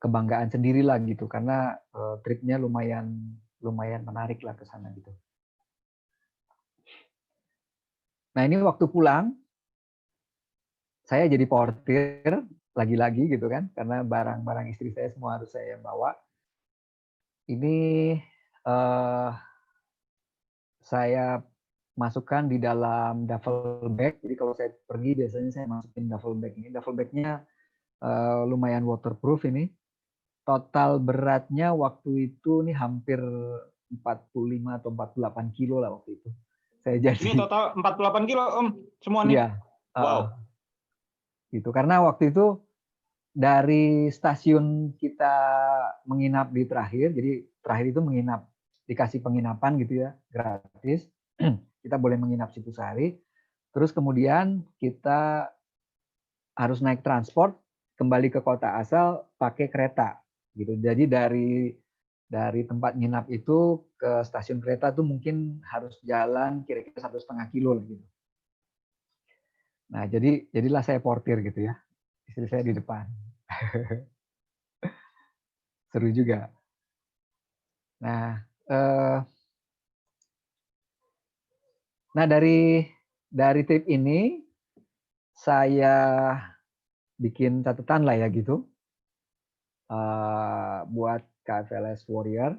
kebanggaan sendiri lah gitu, karena tripnya lumayan menarik lah ke sana gitu. Nah, ini waktu pulang saya jadi portir lagi-lagi gitu kan, karena barang-barang istri saya semua harus saya bawa. Ini saya masukkan di dalam duffel bag. Jadi kalau saya pergi biasanya saya masukin duffel bag ini. Duffel bagnya lumayan waterproof ini. Total beratnya waktu itu ini hampir 45 atau 48 kilo lah waktu itu. Saya jadi. Ini total 48 kilo Om semua nih. Iya. Wow. Gitu. Karena waktu itu dari stasiun kita menginap di terakhir, jadi terakhir itu menginap, dikasih penginapan gitu ya, gratis. Kita boleh menginap situ sehari. Terus kemudian kita harus naik transport kembali ke kota asal pakai kereta gitu. Jadi dari tempat nginap itu ke stasiun kereta tuh mungkin harus jalan kira-kira 1,5 kilo lah gitu. Nah, jadilah saya portir gitu ya. Istri saya di depan. Seru juga. Nah, dari trip ini saya bikin catatan lah ya gitu buat KFLS Warrior.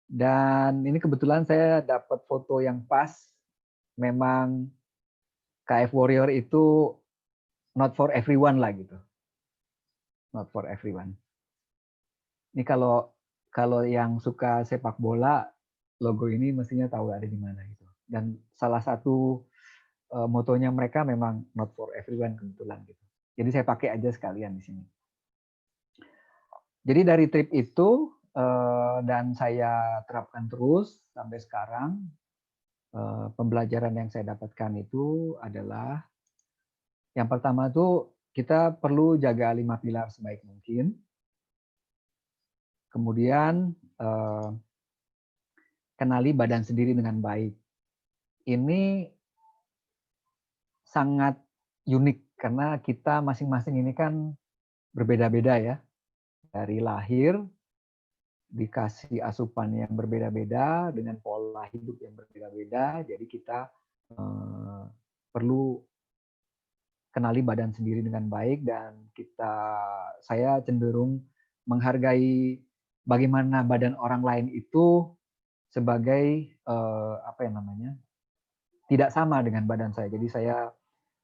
Dan ini kebetulan saya dapat foto yang pas. Memang KF Warrior itu not for everyone lah gitu. Not for everyone. Ini kalau yang suka sepak bola, logo ini mestinya tahu ada di mana gitu. Dan salah satu motonya mereka memang not for everyone kebetulan gitu. Jadi saya pakai aja sekalian di sini. Jadi dari trip itu dan saya terapkan terus sampai sekarang, pembelajaran yang saya dapatkan itu adalah yang pertama tuh kita perlu jaga 5 pilar sebaik mungkin. Kemudian kenali badan sendiri dengan baik. Ini sangat unik karena kita masing-masing ini kan berbeda-beda ya. Dari lahir dikasih asupan yang berbeda-beda dengan pola hidup yang berbeda-beda. Jadi kita perlu kenali badan sendiri dengan baik dan saya cenderung menghargai bagaimana badan orang lain itu sebagai tidak sama dengan badan saya. Jadi saya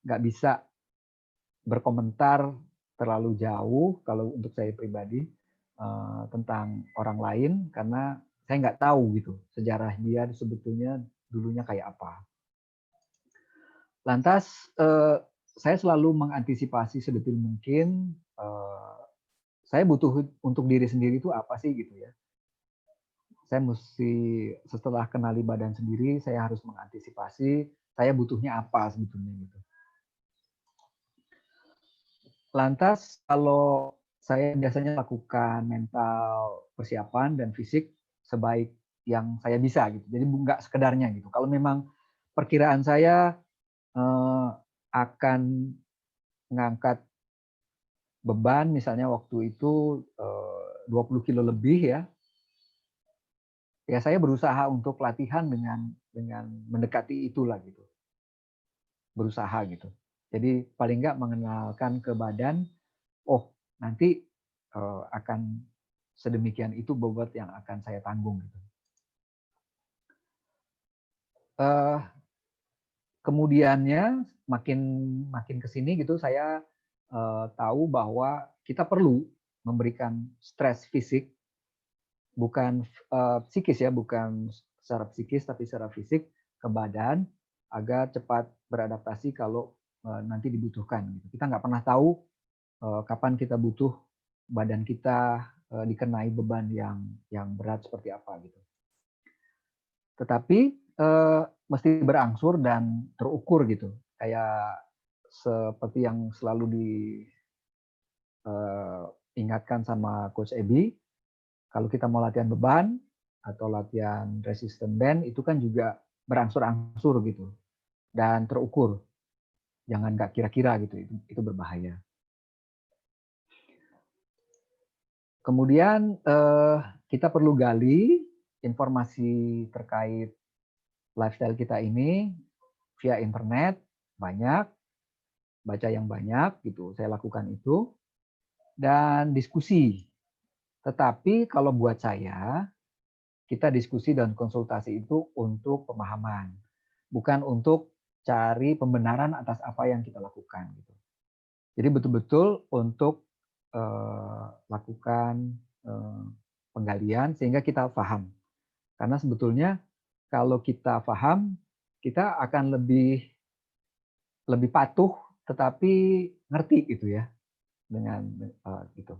nggak bisa berkomentar terlalu jauh kalau untuk saya pribadi tentang orang lain karena saya nggak tahu gitu sejarah dia sebetulnya dulunya kayak apa. Lantas saya selalu mengantisipasi sedetil mungkin saya butuh untuk diri sendiri itu apa sih gitu ya. Saya mesti setelah kenali badan sendiri saya harus mengantisipasi saya butuhnya apa sebetulnya gitu. Lantas kalau saya biasanya lakukan mental persiapan dan fisik sebaik yang saya bisa gitu. Jadi nggak sekedarnya gitu. Kalau memang perkiraan saya akan mengangkat beban misalnya waktu itu 20 kilo lebih ya. Ya saya berusaha untuk latihan dengan mendekati itulah gitu. Berusaha gitu. Jadi paling nggak mengenalkan ke badan, oh nanti akan sedemikian itu bobot yang akan saya tanggung gitu. Kemudiannya makin kesini gitu saya tahu bahwa kita perlu memberikan stres fisik, bukan psikis ya, bukan secara psikis tapi secara fisik ke badan agar cepat beradaptasi kalau nanti dibutuhkan. Kita nggak pernah tahu kapan kita butuh badan kita dikenai beban yang berat seperti apa gitu. Tetapi mesti berangsur dan terukur gitu. Kayak seperti yang selalu diingatkan sama Coach Ebi, kalau kita mau latihan beban atau latihan resistance band itu kan juga berangsur-angsur gitu dan terukur. Jangan nggak kira-kira gitu, itu berbahaya. Kemudian kita perlu gali informasi terkait lifestyle kita ini via internet banyak, baca yang banyak gitu. Saya lakukan itu dan diskusi. Tetapi kalau buat saya, kita diskusi dan konsultasi itu untuk pemahaman. bukan untuk cari pembenaran atas apa yang kita lakukan gitu. Jadi betul-betul untuk lakukan penggalian sehingga kita paham. Karena sebetulnya kalau kita paham, kita akan lebih patuh, tetapi ngerti gitu ya dengan gitu.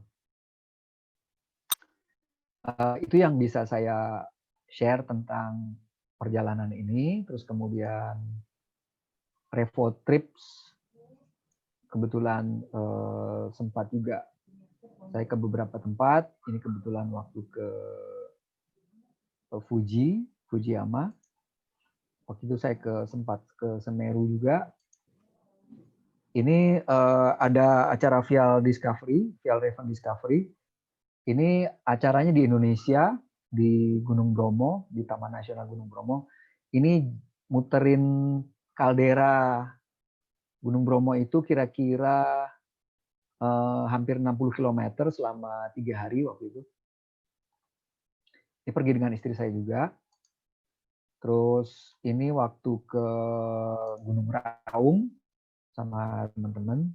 Itu yang bisa saya share tentang perjalanan ini. Terus kemudian Revo Trips, kebetulan sempat juga saya ke beberapa tempat. Ini kebetulan waktu ke Fujiyama. Waktu itu saya sempat ke Semeru juga. Ini ada acara Vial Raven Discovery. Ini acaranya di Indonesia, di Gunung Bromo, di Taman Nasional Gunung Bromo. Ini muterin kaldera Gunung Bromo itu kira-kira hampir 60 km selama 3 hari waktu itu. Ini pergi dengan istri saya juga. Terus ini waktu ke Gunung Raung sama teman-teman.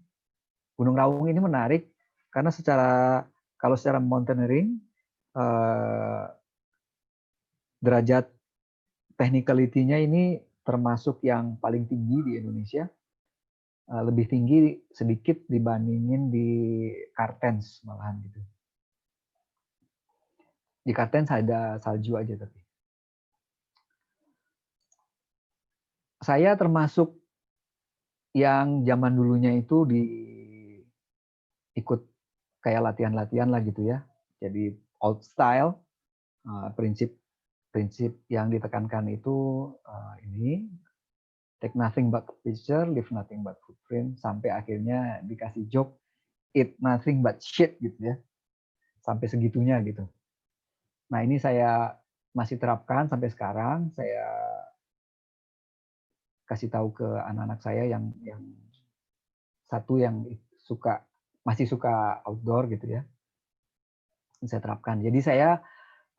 Gunung Raung ini menarik karena kalau secara mountaineering derajat technicality-nya ini termasuk yang paling tinggi di Indonesia. Lebih tinggi sedikit dibandingin di Kartens malahan gitu. Di Kartens ada salju aja tapi. Saya termasuk yang zaman dulunya itu ikut kayak latihan-latihan lah gitu ya. Jadi old style, prinsip yang ditekankan itu ini. Take nothing but picture, leave nothing but footprint, sampai akhirnya dikasih joke, eat nothing but shit gitu ya. Sampai segitunya gitu. Nah ini saya masih terapkan sampai sekarang. Saya kasih tahu ke anak-anak saya yang satu yang masih suka outdoor gitu ya. Saya terapkan. Jadi saya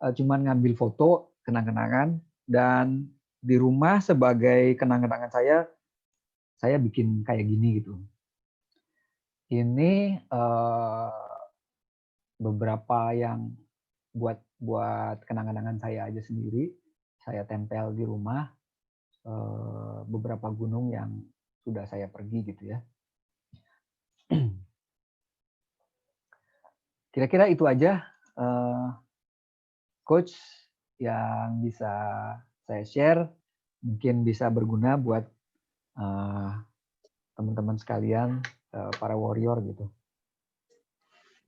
cuman ngambil foto kenang-kenangan dan di rumah sebagai kenang-kenangan saya bikin kayak gini gitu. Ini beberapa yang buat kenang-kenangan saya aja sendiri. Saya tempel di rumah beberapa gunung yang sudah saya pergi gitu ya. Kira-kira itu aja Coach yang bisa saya share, mungkin bisa berguna buat teman-teman sekalian, para warrior gitu.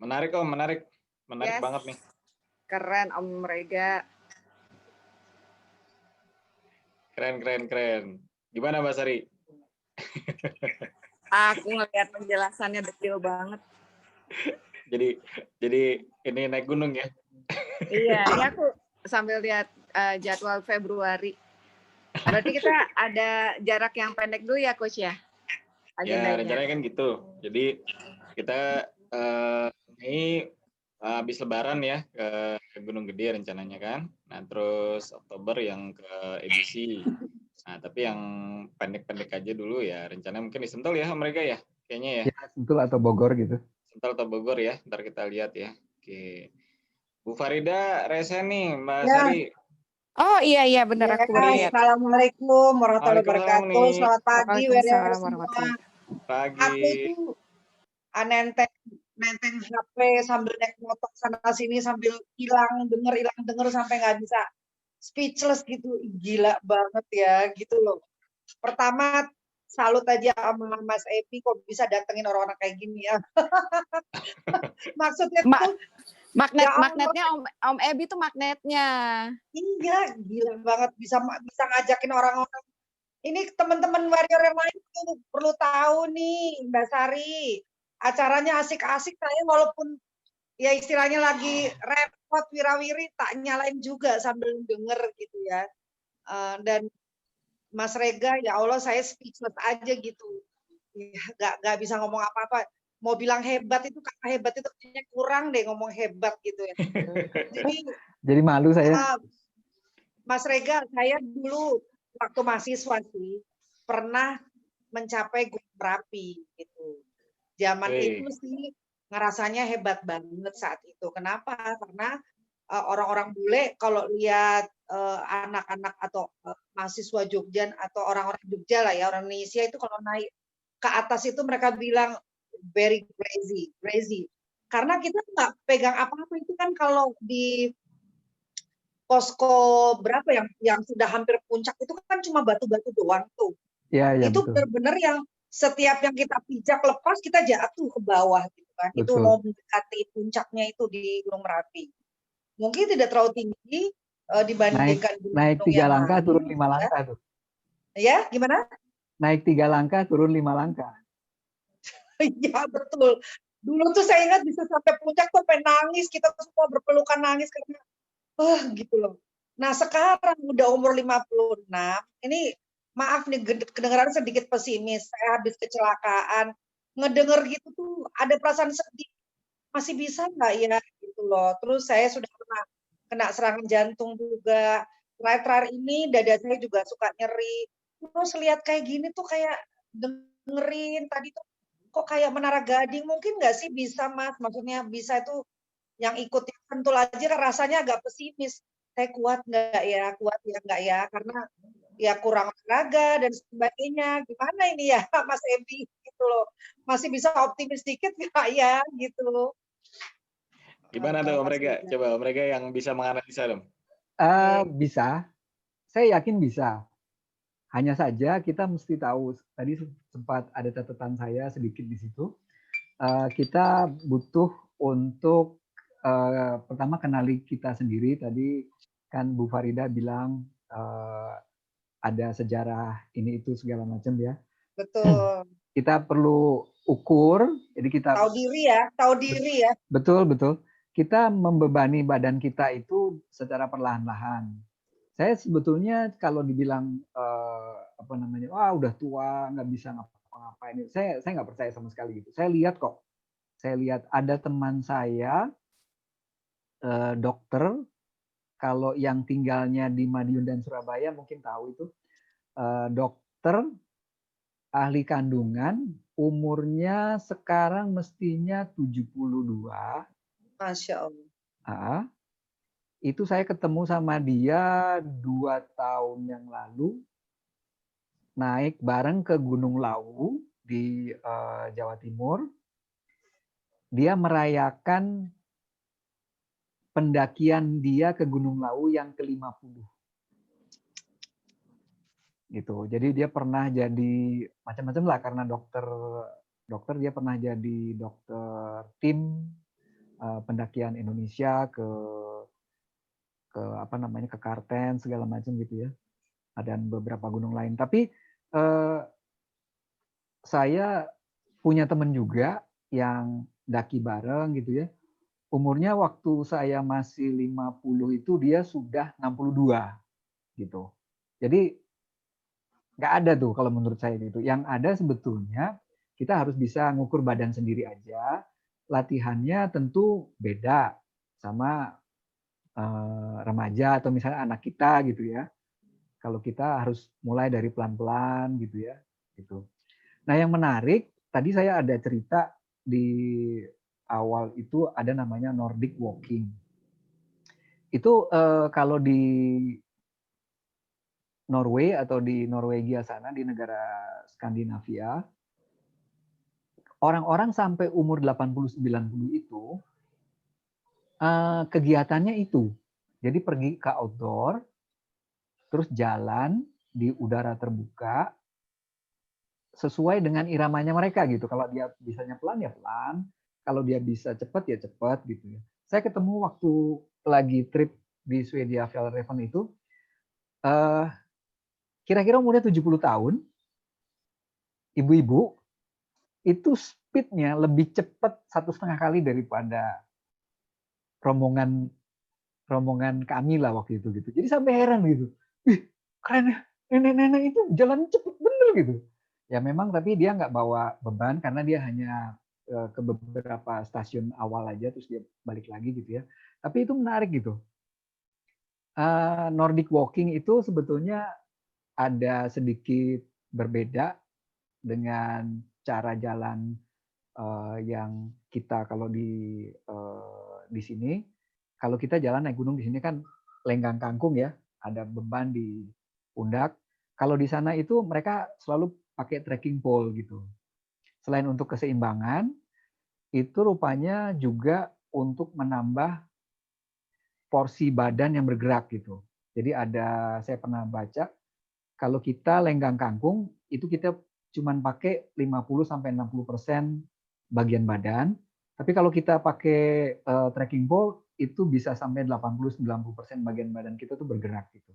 Menarik Om, menarik yes. Banget nih. Keren Om Rega. Keren. Gimana Mbak Sari? Aku ngelihat penjelasannya detail banget. Jadi ini naik gunung ya? Iya, ini aku sambil lihat jadwal Februari. Berarti kita ada jarak yang pendek dulu ya, Coach ya? Ya, rencananya kan gitu. Jadi kita ini habis Lebaran ya ke Gunung Gede rencananya kan. Nah, terus Oktober yang ke EBC. Nah, tapi yang pendek-pendek aja dulu ya. Rencananya mungkin di Sentul ya mereka ya, kayaknya ya. Ya, Sentul atau Bogor gitu. Sentul atau Bogor ya. Ntar kita lihat ya. Oke. Bu Farida resen nih, Mbak ya. Sari. Oh iya benar ya, aku lihat. Assalamualaikum warahmatullahi wabarakatuh. Selamat pagi semua. Pagi. Aku itu nenteng HP sambil naik motor sana sini sambil hilang denger sampai nggak bisa speechless gitu. Gila banget ya gitu loh. Pertama salut aja sama Mas Epi kok bisa datengin orang-orang kayak gini ya. Maksudnya tuh magnetnya Om Ebi tuh magnetnya. Iya, gila banget bisa ngajakin orang-orang. Ini teman-teman warrior yang lain tuh perlu tahu nih, Mbak Sari. Acaranya asik-asik, saya walaupun ya istilahnya lagi repot wirawiri tak nyalain juga sambil denger gitu ya. Dan Mas Rega, ya Allah saya speechless aja gitu. Ya, gak bisa ngomong apa-apa. Mau bilang hebat itu kata hebat itu kayaknya kurang deh ngomong hebat gitu ya. Jadi malu saya. Mas Rega, saya dulu waktu mahasiswa sih pernah mencapai Gunung Merapi gitu. Zaman itu sih ngerasanya hebat banget saat itu. Kenapa? Karena orang-orang bule kalau lihat anak-anak atau mahasiswa Jogja atau orang-orang Jogja lah ya, orang Indonesia itu kalau naik ke atas itu mereka bilang very crazy, crazy. Karena kita nggak pegang apa-apa itu kan kalau di posko berapa yang sudah hampir puncak itu kan cuma batu-batu doang tuh. Ya, ya, Itu betul. benar-benar yang setiap yang kita pijak lepas kita jatuh ke bawah gitu kan. Itu Betul. mau mendekati puncaknya itu di Gunung Merapi. Mungkin tidak terlalu tinggi dibandingkan naik gunung 3 yang langkah lain. turun 5 langkah tuh. Ya, gimana? Naik 3 langkah turun 5 langkah. Iya betul. Dulu tuh saya ingat bisa sampai puncak tuh sampai nangis, kita semua berpelukan nangis karena gitu loh. Nah, sekarang udah umur 56, ini maaf nih kedengaran sedikit pesimis. Saya habis kecelakaan, ngedenger gitu tuh ada perasaan sedih. Masih bisa nggak ya gitu loh. Terus saya sudah pernah kena serangan jantung juga. Terakhir-terakhir ini dada saya juga suka nyeri. Terus lihat kayak gini tuh kayak dengerin tadi tuh kok kayak Menara Gading, mungkin nggak sih bisa Mas? Maksudnya bisa itu yang ikut Sentul aja kan rasanya agak pesimis. Saya kuat nggak ya nggak ya? Karena ya kurang olahraga dan sebagainya. Gimana ini ya Mas Ebi gitu loh. Masih bisa optimis dikit nggak ya gitu. Gimana tuh mereka? Coba mereka yang bisa menganalisa dong. Bisa. Saya yakin bisa. Hanya saja kita mesti tahu, tadi sempat ada catatan saya sedikit di situ, kita butuh untuk pertama kenali kita sendiri. Tadi kan Bu Farida bilang ada sejarah ini itu segala macam ya. Betul. Kita perlu ukur, jadi kita tahu diri ya. Betul, betul. Kita membebani badan kita itu secara perlahan-lahan. Saya sebetulnya kalau dibilang wah udah tua nggak bisa ngapa-ngapain, saya nggak percaya sama sekali gitu. Saya lihat ada teman saya dokter, kalau yang tinggalnya di Madiun dan Surabaya mungkin tahu itu, dokter ahli kandungan, umurnya sekarang mestinya 72. Masya Allah. Itu saya ketemu sama dia 2 tahun yang lalu, naik bareng ke Gunung Lawu di Jawa Timur. Dia merayakan pendakian dia ke Gunung Lawu yang ke-50. Gitu. Jadi dia pernah jadi macam-macam lah, karena dokter dia pernah jadi dokter tim pendakian Indonesia ke Kartens segala macam gitu ya. Dan beberapa gunung lain. Tapi saya punya teman juga yang daki bareng gitu ya. Umurnya waktu saya masih 50 itu dia sudah 62 gitu. Jadi nggak ada tuh kalau menurut saya gitu. Yang ada sebetulnya kita harus bisa ngukur badan sendiri aja. Latihannya tentu beda sama remaja atau misalnya anak kita gitu ya. Kalau kita harus mulai dari pelan-pelan gitu ya. Gitu. Nah yang menarik, tadi saya ada cerita di awal itu ada namanya Nordic Walking. Itu kalau di Norway atau di Norwegia sana, di negara Skandinavia, orang-orang sampai umur 80-90 itu kegiatannya itu. Jadi pergi ke outdoor, terus jalan di udara terbuka, sesuai dengan iramanya mereka gitu. Kalau dia bisanya pelan ya pelan, kalau dia bisa cepat ya cepat gitu ya. Saya ketemu waktu lagi trip di Swedia Fjällräven itu, kira-kira umurnya 70 tahun, ibu-ibu, itu speednya lebih cepat 1,5 kali daripada rombongan kami lah waktu itu gitu. Jadi sampai heran gitu, ih keren ya, nenek-nenek itu jalan cepet bener gitu. Ya memang tapi dia nggak bawa beban karena dia hanya ke beberapa stasiun awal aja terus dia balik lagi gitu ya. Tapi itu menarik gitu. Nordic Walking itu sebetulnya ada sedikit berbeda dengan cara jalan yang kita kalau di sini. Kalau kita jalan naik gunung di sini kan lenggang kangkung ya, ada beban di pundak. Kalau di sana itu mereka selalu pakai trekking pole gitu. Selain untuk keseimbangan, itu rupanya juga untuk menambah porsi badan yang bergerak gitu. Jadi saya pernah baca, kalau kita lenggang kangkung, itu kita cuma pakai 50-60% bagian badan. Tapi kalau kita pakai trekking pole, itu bisa sampai 80-90% bagian badan kita tuh bergerak gitu.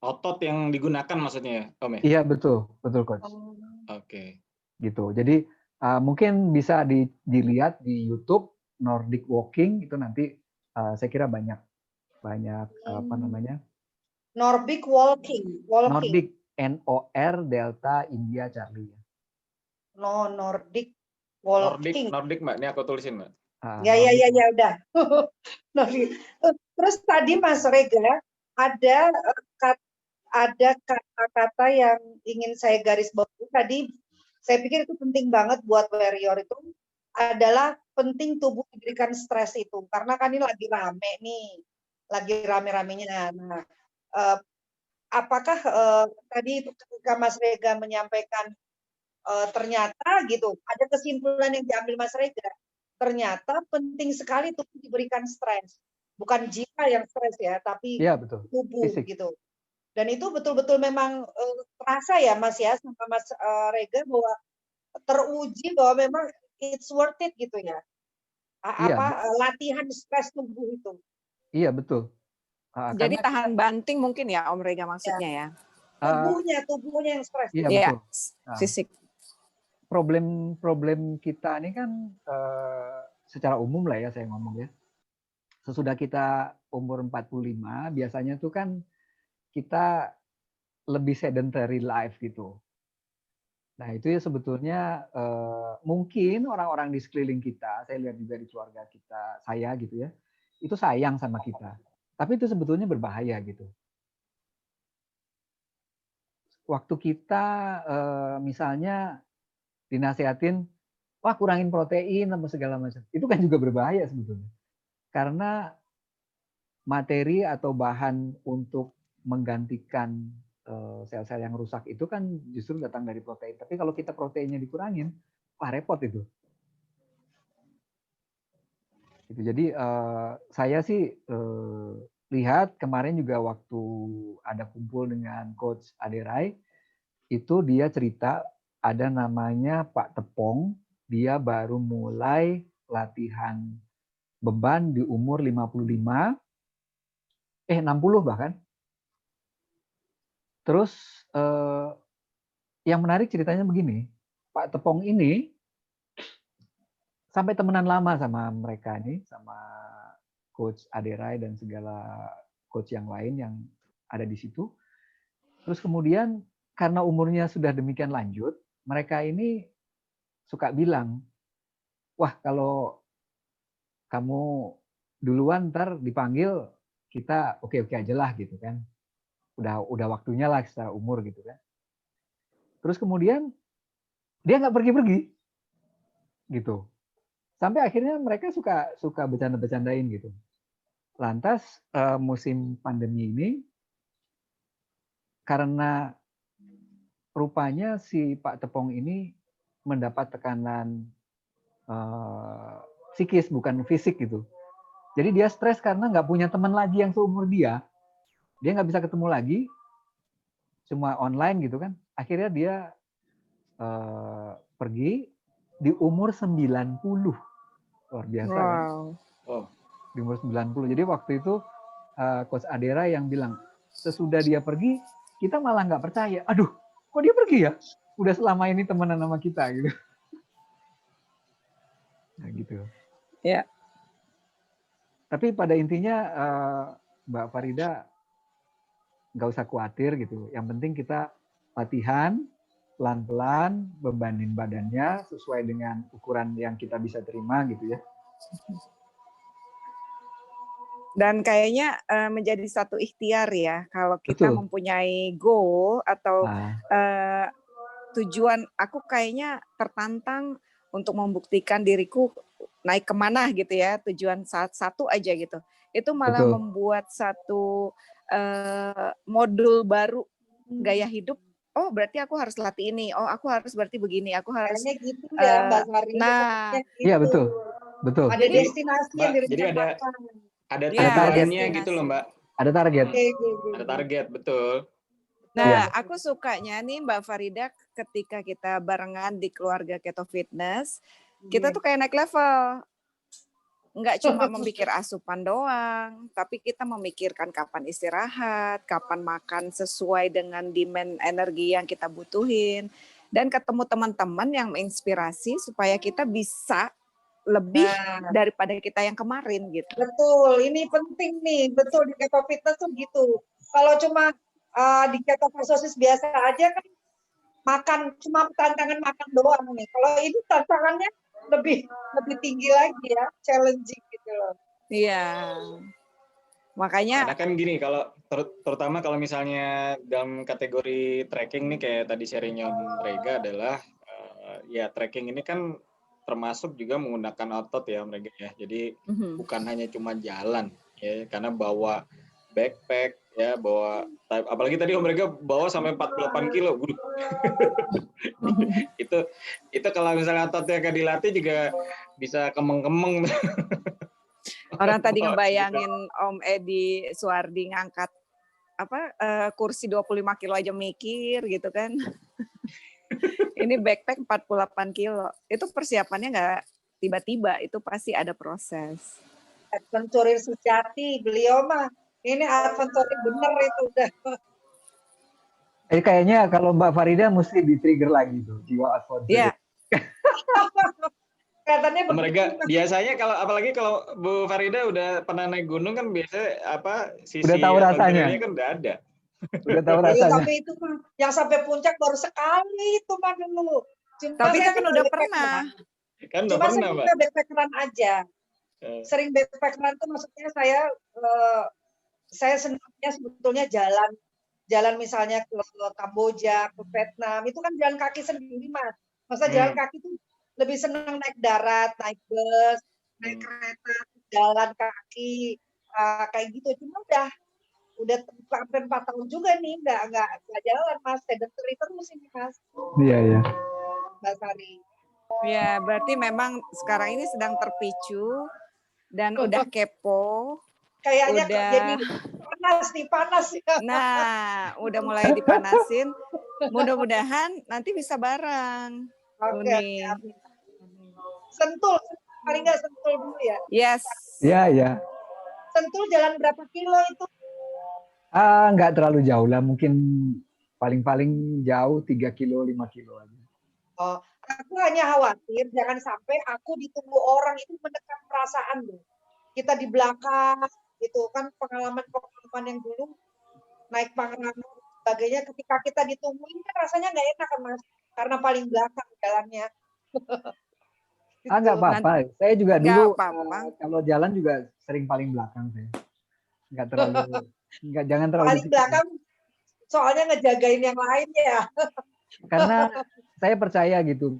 Otot yang digunakan maksudnya, Om ya? Iya, betul Coach. Oke. Gitu. Jadi mungkin bisa dilihat di YouTube Nordic Walking, itu nanti saya kira banyak apa namanya? Nordic Walking. Nordic, NOR Delta India Charlie. No, Nordic Walking. Nordic Mbak, ini aku tulisin Mbak. Ya udah. Terus tadi Mas Rega ada kata-kata yang ingin saya garis bawahi tadi. Saya pikir itu penting banget buat warrior itu adalah penting tubuh diberikan stres itu, karena kan ini lagi rame nih, lagi rame-ramenya. Nah, apakah tadi ketika Mas Rega menyampaikan ternyata gitu ada kesimpulan yang diambil Mas Rega, ternyata penting sekali tubuh diberikan stres, bukan jiwa yang stres ya, tapi betul. tubuh Fisik. gitu. Dan itu betul-betul memang terasa ya Mas ya, sama Mas Rega, bahwa teruji bahwa memang it's worth it gitu ya. Latihan stres tubuh itu. Iya, betul. Jadi tahan banting mungkin ya Om Rega maksudnya ya. Tubuhnya yang stres. Iya, betul. Fisik. Problem kita ini kan secara umum lah ya saya ngomong ya. Sesudah kita umur 45, biasanya tuh kan kita lebih sedentary life gitu. Nah itu ya sebetulnya mungkin orang-orang di sekeliling kita, saya lihat juga di keluarga kita, saya gitu ya, itu sayang sama kita. Tapi itu sebetulnya berbahaya gitu. Waktu kita misalnya dinasihatin, wah kurangin protein sama segala macam, itu kan juga berbahaya sebetulnya. Karena materi atau bahan untuk menggantikan sel-sel yang rusak itu kan justru datang dari protein. Tapi kalau kita proteinnya dikurangin, wah repot itu. Jadi saya sih lihat kemarin juga waktu ada kumpul dengan Coach Aderai, itu dia cerita ada namanya Pak Tepong, dia baru mulai latihan beban di umur 60 bahkan. Terus yang menarik ceritanya begini, Pak Tepong ini sampai temenan lama sama mereka ini, sama Coach Aderai dan segala coach yang lain yang ada di situ. Terus kemudian karena umurnya sudah demikian lanjut, mereka ini suka bilang, wah kalau kamu duluan ntar dipanggil, kita oke-oke aja lah gitu kan. Udah waktunya lah secara umur gitu kan. Terus kemudian dia nggak pergi-pergi gitu. Sampai akhirnya mereka suka bercanda-bercandain gitu. Lantas musim pandemi ini karena rupanya si Pak Tepong ini mendapat tekanan psikis bukan fisik gitu. Jadi dia stres karena nggak punya teman lagi yang seumur dia. Dia nggak bisa ketemu lagi, cuma online gitu kan. Akhirnya dia pergi di umur 90. Luar biasa kan? Di umur 90. Jadi waktu itu Coach Adera yang bilang, sesudah dia pergi, kita malah nggak percaya. Aduh, kok dia pergi ya? Udah selama ini temenan sama kita gitu. Nah gitu. Ya. Tapi pada intinya Mbak Farida nggak usah khawatir gitu. Yang penting kita latihan pelan-pelan, bebanin badannya sesuai dengan ukuran yang kita bisa terima gitu ya. Dan kayaknya menjadi satu ikhtiar ya, kalau kita Betul. mempunyai goal atau Nah, tujuan, aku kayaknya tertantang untuk membuktikan diriku naik kemana gitu ya, tujuan satu aja gitu. Itu malah betul. membuat satu modul baru gaya hidup. Oh berarti aku harus latih ini, oh aku harus berarti begini, aku harus. Kayaknya gitu ya Mbak Sari. Nah, Iya gitu. betul, betul. Ada Jadi, destinasi yang Mbak, jadi direncanakan. ada Ya, tujuannya destinasi. gitu loh Mbak. Ada target. Ada target, betul. Nah, Iya. aku sukanya nih Mbak Farida ketika kita barengan di keluarga Keto Fitness, kita tuh kayak naik level. Nggak cuma memikir asupan doang, tapi kita memikirkan kapan istirahat, kapan makan sesuai dengan demand energi yang kita butuhin, dan ketemu teman-teman yang menginspirasi supaya kita bisa lebih daripada kita yang kemarin gitu. Betul, ini penting nih, betul di Keto Fitness tuh gitu. Kalau cuma di Keto Sosis biasa aja kan makan, cuma tantangan makan doang nih. Kalau ini tantangannya lebih tinggi lagi ya, challenging gitu loh. Iya. Makanya Karena kan gini, kalau terutama kalau misalnya dalam kategori trekking nih kayak tadi sharingnya Om Rega adalah ya trekking ini kan termasuk juga menggunakan otot ya mereka ya. Jadi bukan hanya cuma jalan ya, karena bawa backpack ya, bawa apalagi tadi Om Rega bawa sampai 48 kilo. itu kalau misalnya ototnya gak dilatih juga bisa kemeng-kemeng. orang tadi ngebayangin Om Edi Suwardi ngangkat kursi 25 kilo aja mikir gitu kan. Ini backpack 48 kilo. Itu persiapannya nggak tiba-tiba, itu pasti ada proses. Adventurer sejati, beliau mah. Ini adventurer bener itu udah. Kayaknya kalau Mbak Farida mesti di-trigger lagi tuh, jiwa adventure. Iya. Katanya mereka biasanya kalau apalagi kalau Bu Farida udah pernah naik gunung kan biasanya sisi udah tahu rasanya kan udah ada. Udah tahu rasanya. Tapi itu mah yang sampai puncak baru sekali itu mah dulu. Tapi kan udah pernah. Kan udah Cuma pernah, Mbak. Cuma backpackeran aja. Sering backpackeran tuh maksudnya saya senangnya sebetulnya jalan misalnya ke Kamboja, ke Vietnam, itu kan jalan kaki sendiri Mas. Masa jalan kaki tuh lebih senang naik darat, naik bus, naik kereta, jalan kaki, kayak gitu. Cuma udah hampir 4 tahun juga nih, nggak jalan Mas, sedentary terus ini Mas. Iya. Mbak Sari. Ya, berarti memang sekarang ini sedang terpicu dan udah kepo. Kayaknya udah jadi panas ya. Nah, udah mulai dipanasin. Mudah-mudahan nanti bisa bareng. Oke. Sentul, paling nggak Sentul dulu ya. Yes. Iya. Sentul jalan berapa kilo itu? Nggak terlalu jauh lah, mungkin paling jauh 3 kilo, 5 kilo aja. Oh, aku hanya khawatir jangan sampai aku ditunggu orang itu menekan perasaan loh. Kita di belakang gitu kan, pengalaman yang dulu naik Pangrango sebagainya, ketika kita ditungguin kan rasanya nggak enak kan Mas, karena paling belakang jalannya. Gitu. Nggak apa-apa, saya juga dulu kalau jalan juga sering paling belakang saya. Jangan terlalu paling belakang soalnya ngejagain yang lain ya. Karena saya percaya gitu,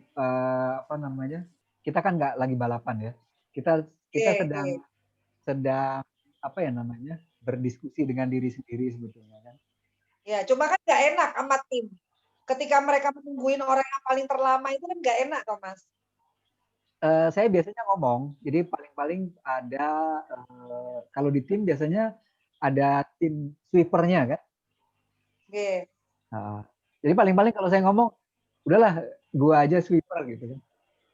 kita kan nggak lagi balapan ya, kita sedang berdiskusi dengan diri sendiri sebetulnya kan. Ya, cuma kan nggak enak sama tim. Ketika mereka menungguin orang yang paling terlama itu kan nggak enak kok Mas. Saya biasanya ngomong, jadi paling ada kalau di tim biasanya ada tim sweepernya kan. Oke. Jadi paling kalau saya ngomong, udahlah gua aja sweeper gitu kan.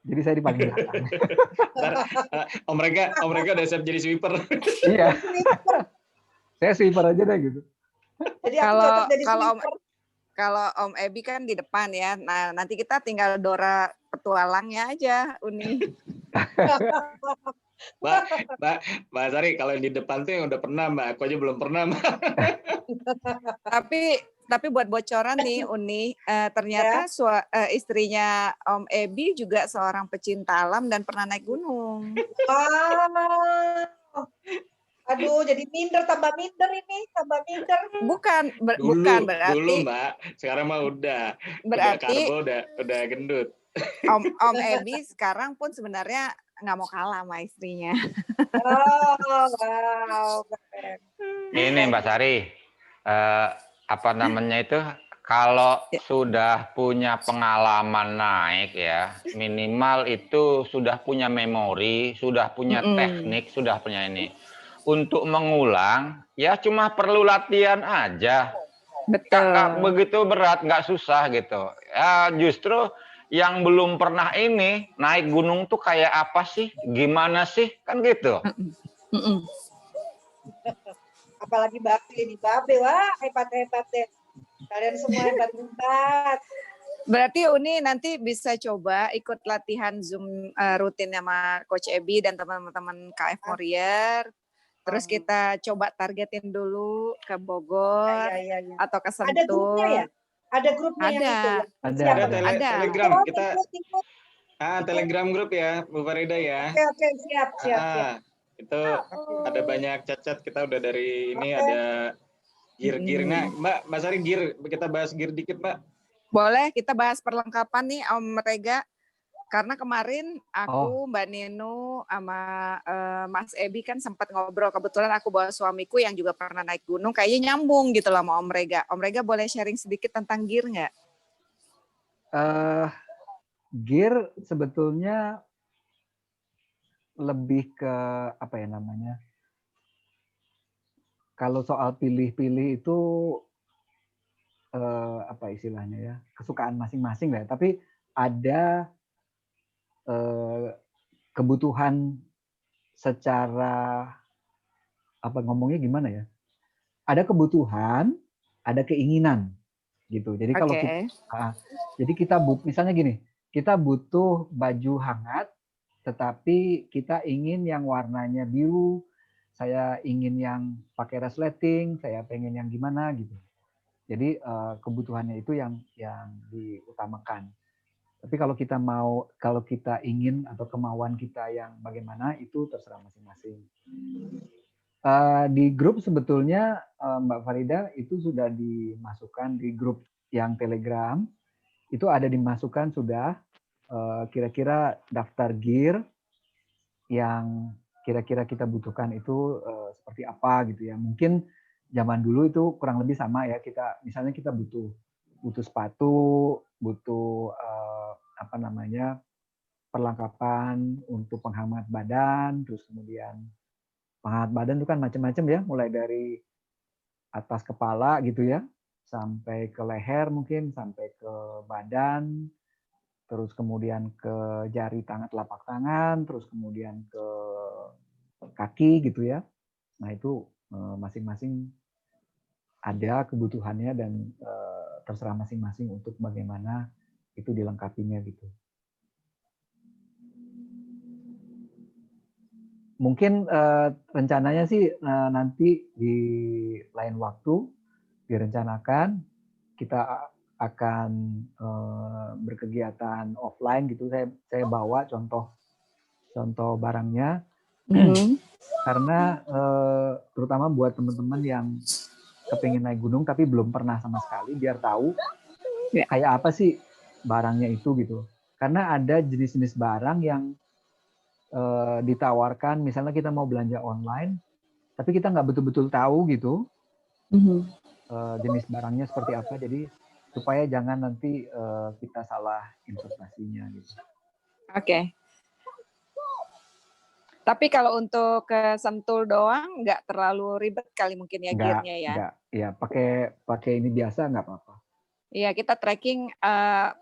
Jadi saya di paling belakang. Om Rega udah siap jadi sweeper. Iya. Saya sweeper aja deh gitu. Jadi kalau Om Ebi kan di depan ya. Nah, nanti kita tinggal Dora petualangnya aja, Uni. Mbak Sari, kalau yang di depan tuh yang udah pernah, Mbak. Aku aja belum pernah, Mbak. Tapi buat bocoran nih, Uni, ternyata istrinya Om Ebi juga seorang pecinta alam dan pernah naik gunung. Aduh, jadi tambah minder ini, tambah minder. Bukan, Dulu, bukan dulu berarti Mbak. Sekarang mah udah berarti karbo, udah gendut. Om Ebi sekarang pun sebenarnya nggak mau kalah sama istrinya. Oh, wow, keren. Ini Mbak Sari, apa namanya itu, kalau sudah punya pengalaman naik ya, minimal itu sudah punya memori, sudah punya teknik, sudah punya ini. Untuk mengulang, ya cuma perlu latihan aja. Nggak Betul. begitu berat, nggak susah gitu. Ya justru yang belum pernah ini, naik gunung tuh kayak apa sih? Gimana sih? Kan gitu. Apalagi Babe ini, Babe, wah hebat-hebat deh. Kalian semua hebat-hebat. Berarti Uni nanti bisa coba ikut latihan Zoom rutin sama Coach Ebi dan teman-teman KF Warrior. Terus kita coba targetin dulu ke Bogor Ya. atau ke Sentul. Ada grupnya ya? Ada grupnya yang itu? Ada. Telegram. Kita ikut. Telegram grup ya, Bu Farida ya. Oke, siap. Itu ada banyak cat-cat, kita udah dari ini ada gear-gear. Nah, Mbak Sari, gear, kita bahas gear dikit, Mbak. Boleh, kita bahas perlengkapan nih Om Rega. Karena kemarin aku, Mbak Nino, sama Mas Ebi kan sempat ngobrol. Kebetulan aku bawa suamiku yang juga pernah naik gunung. Kayaknya nyambung gitu loh sama Om Rega. Om Rega boleh sharing sedikit tentang gear nggak? Gear sebetulnya lebih ke apa ya namanya? Kalau soal pilih-pilih itu apa istilahnya ya? Kesukaan masing-masing lah. Tapi ada kebutuhan secara apa ngomongnya gimana ya? Ada kebutuhan, ada keinginan gitu. Jadi kalau kita misalnya gini, kita butuh baju hangat, tetapi kita ingin yang warnanya biru, saya ingin yang pakai resleting, saya pengen yang gimana gitu. Jadi kebutuhannya itu yang diutamakan. Tapi kalau kita ingin atau kemauan kita yang bagaimana itu terserah masing-masing. Di grup sebetulnya Mbak Farida itu sudah dimasukkan di grup yang Telegram, itu ada dimasukkan sudah kira-kira daftar gear yang kira-kira kita butuhkan itu seperti apa gitu ya. Mungkin zaman dulu itu kurang lebih sama ya, misalnya kita butuh sepatu, butuh perlengkapan untuk penghangat badan, terus kemudian penghangat badan itu kan macam-macam ya, mulai dari atas kepala gitu ya, sampai ke leher mungkin, sampai ke badan, terus kemudian ke jari tangan, telapak tangan, terus kemudian ke kaki gitu ya. Nah itu masing-masing ada kebutuhannya dan terserah masing-masing untuk bagaimana itu dilengkapinya gitu. Mungkin rencananya sih nanti di lain waktu direncanakan kita akan berkegiatan offline gitu. Saya bawa contoh barangnya karena terutama buat teman-teman yang kepingin naik gunung tapi belum pernah sama sekali, biar tahu kayak apa sih barangnya itu gitu. Karena ada jenis-jenis barang yang ditawarkan, misalnya kita mau belanja online, tapi kita nggak betul-betul tahu gitu jenis barangnya seperti apa. Jadi supaya jangan nanti kita salah investasinya gitu. Oke. Tapi kalau untuk ke Sentul doang nggak terlalu ribet kali mungkin ya gearnya ya? Nggak, ya pakai ini biasa nggak apa-apa. Iya, kita trekking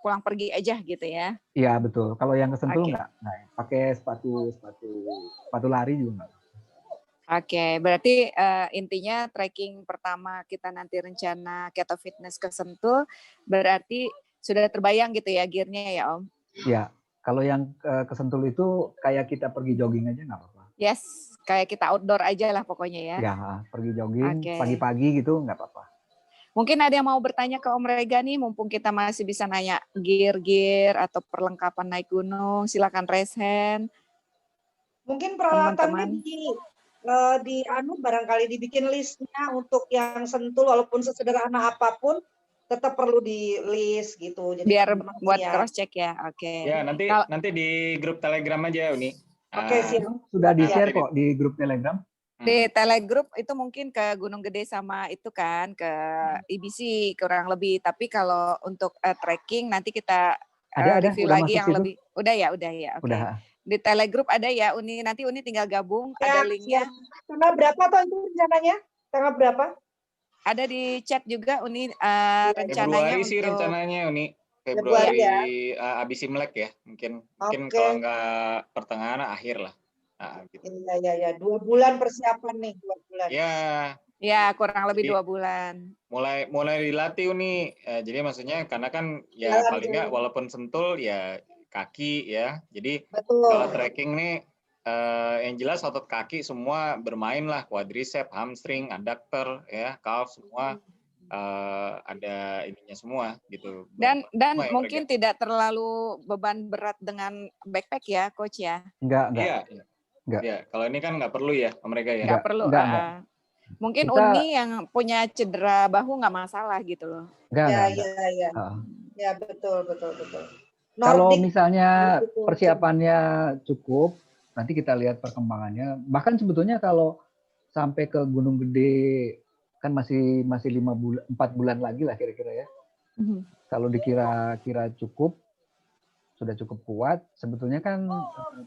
pulang pergi aja gitu ya? Iya betul. Kalau yang ke Sentul nggak, pakai sepatu lari juga nggak. Oke, berarti intinya trekking pertama kita nanti rencana Keto Fitness ke Sentul, berarti sudah terbayang gitu ya gearnya ya Om? Iya, kalau yang ke Sentul itu kayak kita pergi jogging aja nggak apa-apa. Yes, kayak kita outdoor aja lah pokoknya ya? Ya, pergi jogging pagi-pagi gitu nggak apa-apa. Mungkin ada yang mau bertanya ke Om Rega nih, mumpung kita masih bisa nanya gear atau perlengkapan naik gunung, silakan raise hand. Mungkin peralatannya di barangkali dibikin listnya untuk yang Sentul walaupun sesederhana apapun tetap perlu di list gitu. Jadi Biar teman-teman buat siap. cross check ya. Oke. Ya, nanti di grup Telegram aja Uni. Oke, siap. Sudah Nah, di-share nanti kok di grup Telegram. Di Telegroup itu mungkin ke Gunung Gede sama itu kan ke IBC kurang lebih. Tapi kalau untuk tracking nanti kita Ada, review udah lagi masuk yang situ. lebih. Udah ya. Oke. Udah. Di Telegroup ada ya Uni. Nanti Uni tinggal gabung. Ya, ada linknya. Tanggal berapa tuh itu rencananya? Tanggal berapa? Ada di chat juga Uni rencananya Februari sih untuk rencananya Uni. Februari Februari abis Imlek ya. Mungkin Oke. kalau nggak pertengahan akhir lah. Nah, gitu. Iya. 2 bulan persiapan nih, 2 bulan. ya kurang lebih Jadi, 2 bulan. Mulai dilatih Uni. Jadi maksudnya karena kan ya Jalan, paling nggak walaupun Sentul ya kaki ya. Jadi Betul. kalau trekking nih yang jelas otot kaki semua bermain lah, quadricep, hamstring, adductor ya, calf semua ada ininya semua gitu. Dan Semua ya mungkin mereka. tidak terlalu beban berat dengan backpack ya coach ya. Enggak. Iya, kalau ini kan nggak perlu ya mereka ya. Nggak perlu. Enggak. Mungkin Kita- Uni yang punya cedera bahu nggak masalah gitu loh. Enggak. Iya. Ya, betul. Kalau Nordic misalnya gitu. persiapannya cukup, nanti kita lihat perkembangannya. Bahkan sebetulnya kalau sampai ke Gunung Gede kan masih 4 bulan lagi lah kira-kira ya. Kalau dikira-kira sudah cukup kuat, sebetulnya kan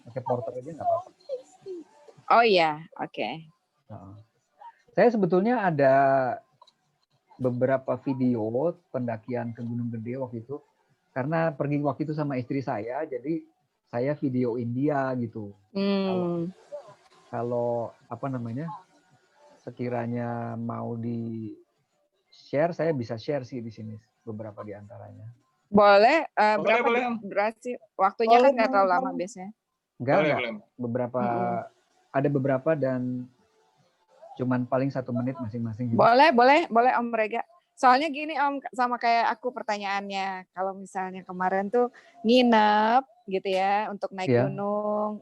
pakai porter aja nggak apa-apa. Oh iya, oke. Saya sebetulnya ada beberapa video pendakian ke Gunung Gede waktu itu, karena pergi waktu itu sama istri saya, jadi saya videoin dia gitu. Kalau sekiranya mau di share, saya bisa share sih di sini beberapa di antaranya. Boleh, berapa boleh. durasi? Waktunya kan nggak terlalu lama biasanya. Enggak. Boleh. Ada beberapa dan cuman paling 1 menit masing-masing. Gitu. Boleh Om Rega. Soalnya gini Om, sama kayak aku pertanyaannya. Kalau misalnya kemarin tuh nginep gitu ya untuk naik gunung.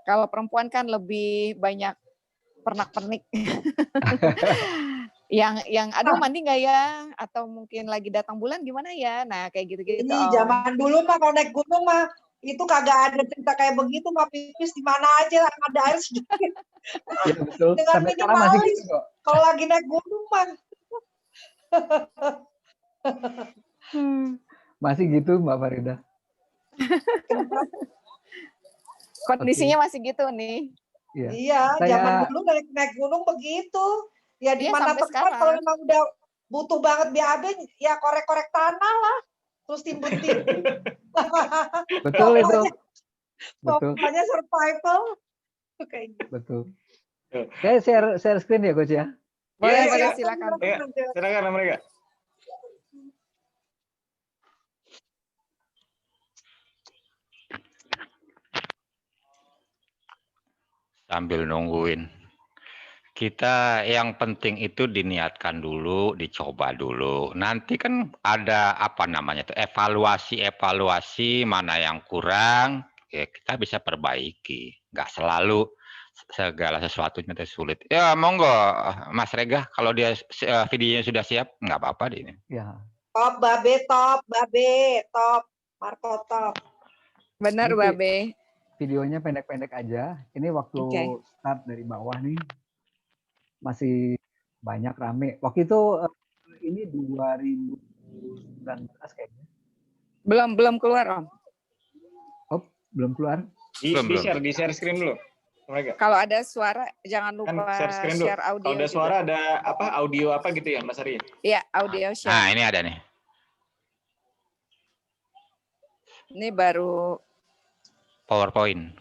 Kalau perempuan kan lebih banyak pernak-pernik. yang aduh mandi nggak ya, atau mungkin lagi datang bulan gimana ya, nah kayak gitu-gitu. Ini zaman dulu mah kalau naik gunung mah itu kagak ada cerita kayak begitu, mah pipis di mana aja ada air sedikit. Ya betul. Dengan sampai sekarang masih gitu kok. Kalau lagi naik gunung mah. Masih gitu Mbak Farida. Kondisinya masih gitu nih. Iya, zaman dulu naik gunung begitu. Ya di mana tempat kalau memang udah butuh banget BAB, ya korek-korek tanah lah. Terus timbun-timbun. Betul itu. Betul. Pokoknya survival. Betul. Saya share screen ya Coach ya. Boleh, silakan. Silakan mereka. Sambil nungguin. Kita yang penting itu diniatkan dulu, dicoba dulu. Nanti kan ada evaluasi mana yang kurang, ya kita bisa perbaiki. Nggak selalu segala sesuatunya sulit. Ya monggo Mas Rega, kalau dia videonya sudah siap, nggak apa-apa di ini. Ya. Top, Marco top. Benar Babe. Videonya pendek-pendek aja. Ini waktu start dari bawah nih. Masih banyak rame. Waktu itu ini 2019 kayaknya. Belum keluar Om. Oh, belum keluar. Di share screen dulu. Mereka. Kalau ada suara jangan lupa share audio. Kalau ada suara ada audio apa gitu ya Mas Ari? Iya, audio share. Nah, ini ada nih. Ini baru PowerPoint.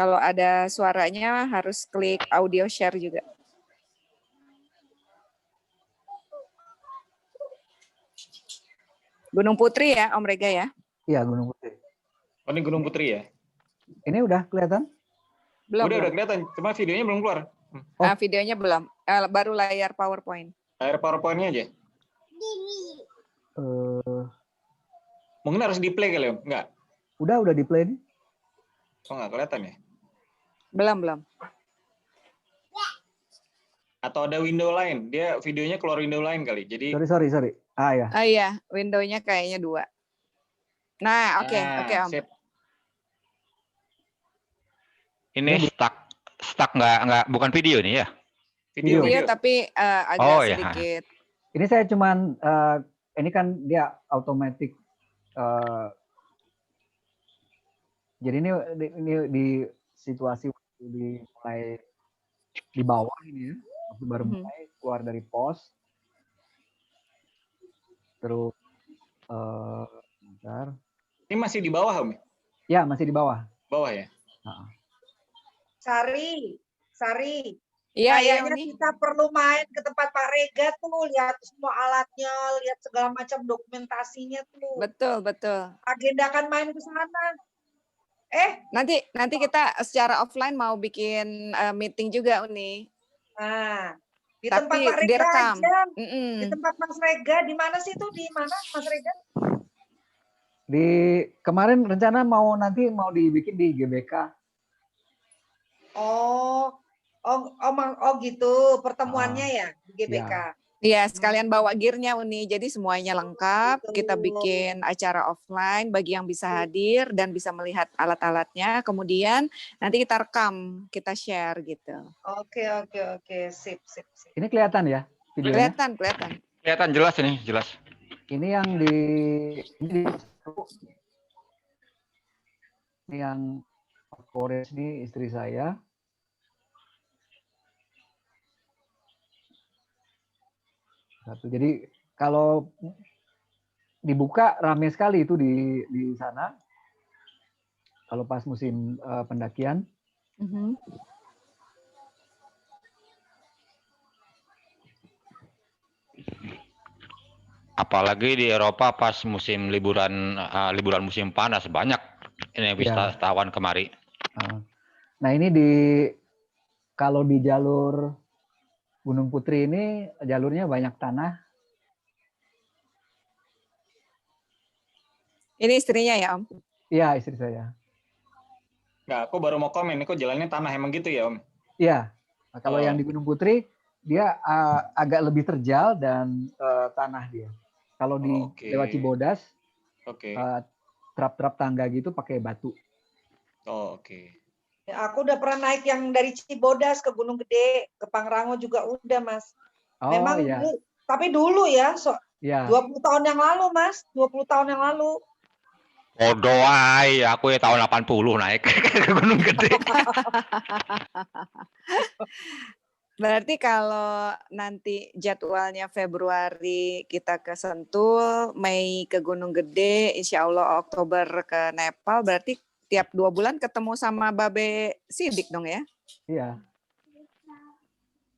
Kalau ada suaranya harus klik audio share juga. Gunung Putri ya, Om Rega ya? Iya, Gunung Putri. Oh, ini Gunung Putri ya? Ini udah kelihatan? Udah kelihatan, cuma videonya belum keluar. Videonya belum, baru layar PowerPoint. Layar PowerPoint-nya aja? Mungkin harus di play kali ya? Enggak? Udah di play nih. Oh, nggak kelihatan ya? Belum. Atau ada window lain? Dia videonya keluar window lain kali. Jadi Sorry. Ya. Oh iya, window-nya kayaknya 2. Nah, oke Om. sip. Ini stuck nggak bukan video nih ya? Video. Iya, tapi agak Oh, ya. sedikit. Ini saya cuman ini kan dia automatic. Jadi ini di situasi waktu mulai di bawah ini ya, waktu baru mulai keluar dari pos. Terus bentar. Ini masih di bawah, Om? Ya, masih di bawah. Bawah ya? Sari. Iya, Kayaknya ini. kita perlu main ke tempat Pak Rega tuh, lihat semua alatnya, lihat segala macam dokumentasinya tuh. Betul. Agendakan main ke sana. Nanti kita secara offline mau bikin meeting juga, Uni. Nah, di Tapi tempat Pak Rega direkam. aja. Di tempat Mas Rega, di mana sih tuh? Di mana Mas Rega? Di kemarin rencana nanti mau dibikin di GBK. Oh gitu pertemuannya ya di GBK. Iya, sekalian bawa gear-nya, Uni. Jadi semuanya lengkap. Betul. Kita bikin acara offline bagi yang bisa hadir dan bisa melihat alat-alatnya. Kemudian nanti kita rekam, kita share gitu. Oke. Sip. Ini kelihatan ya videonya? Kelihatan. Kelihatan jelas ini, jelas. Ini yang ini yang favorit ini istri saya. Jadi kalau dibuka rame sekali itu di sana. Kalau pas musim pendakian. Apalagi di Eropa pas musim liburan musim panas banyak ini wisatawan kemari. Nah ini kalau di jalur Gunung Putri ini jalurnya banyak tanah. Ini istrinya ya, Om? Iya, istri saya. Nggak, aku baru mau komen, ini kok jalannya tanah emang gitu ya, Om? Iya. Nah, kalau yang di Gunung Putri dia agak lebih terjal dan tanah dia. Kalau di lewat Cibodas, trap-trap tangga gitu pakai batu. Ya, aku udah pernah naik yang dari Cibodas ke Gunung Gede, ke Pangrango juga udah, Mas. Memang tapi dulu ya, 20 tahun yang lalu, Mas. 20 tahun yang lalu. Doai, aku ya tahun 80 naik ke Gunung Gede. Berarti kalau nanti jadwalnya Februari kita ke Sentul, Mei ke Gunung Gede, insya Allah Oktober ke Nepal, berarti tiap 2 bulan ketemu sama Babe Sidik dong ya? Iya.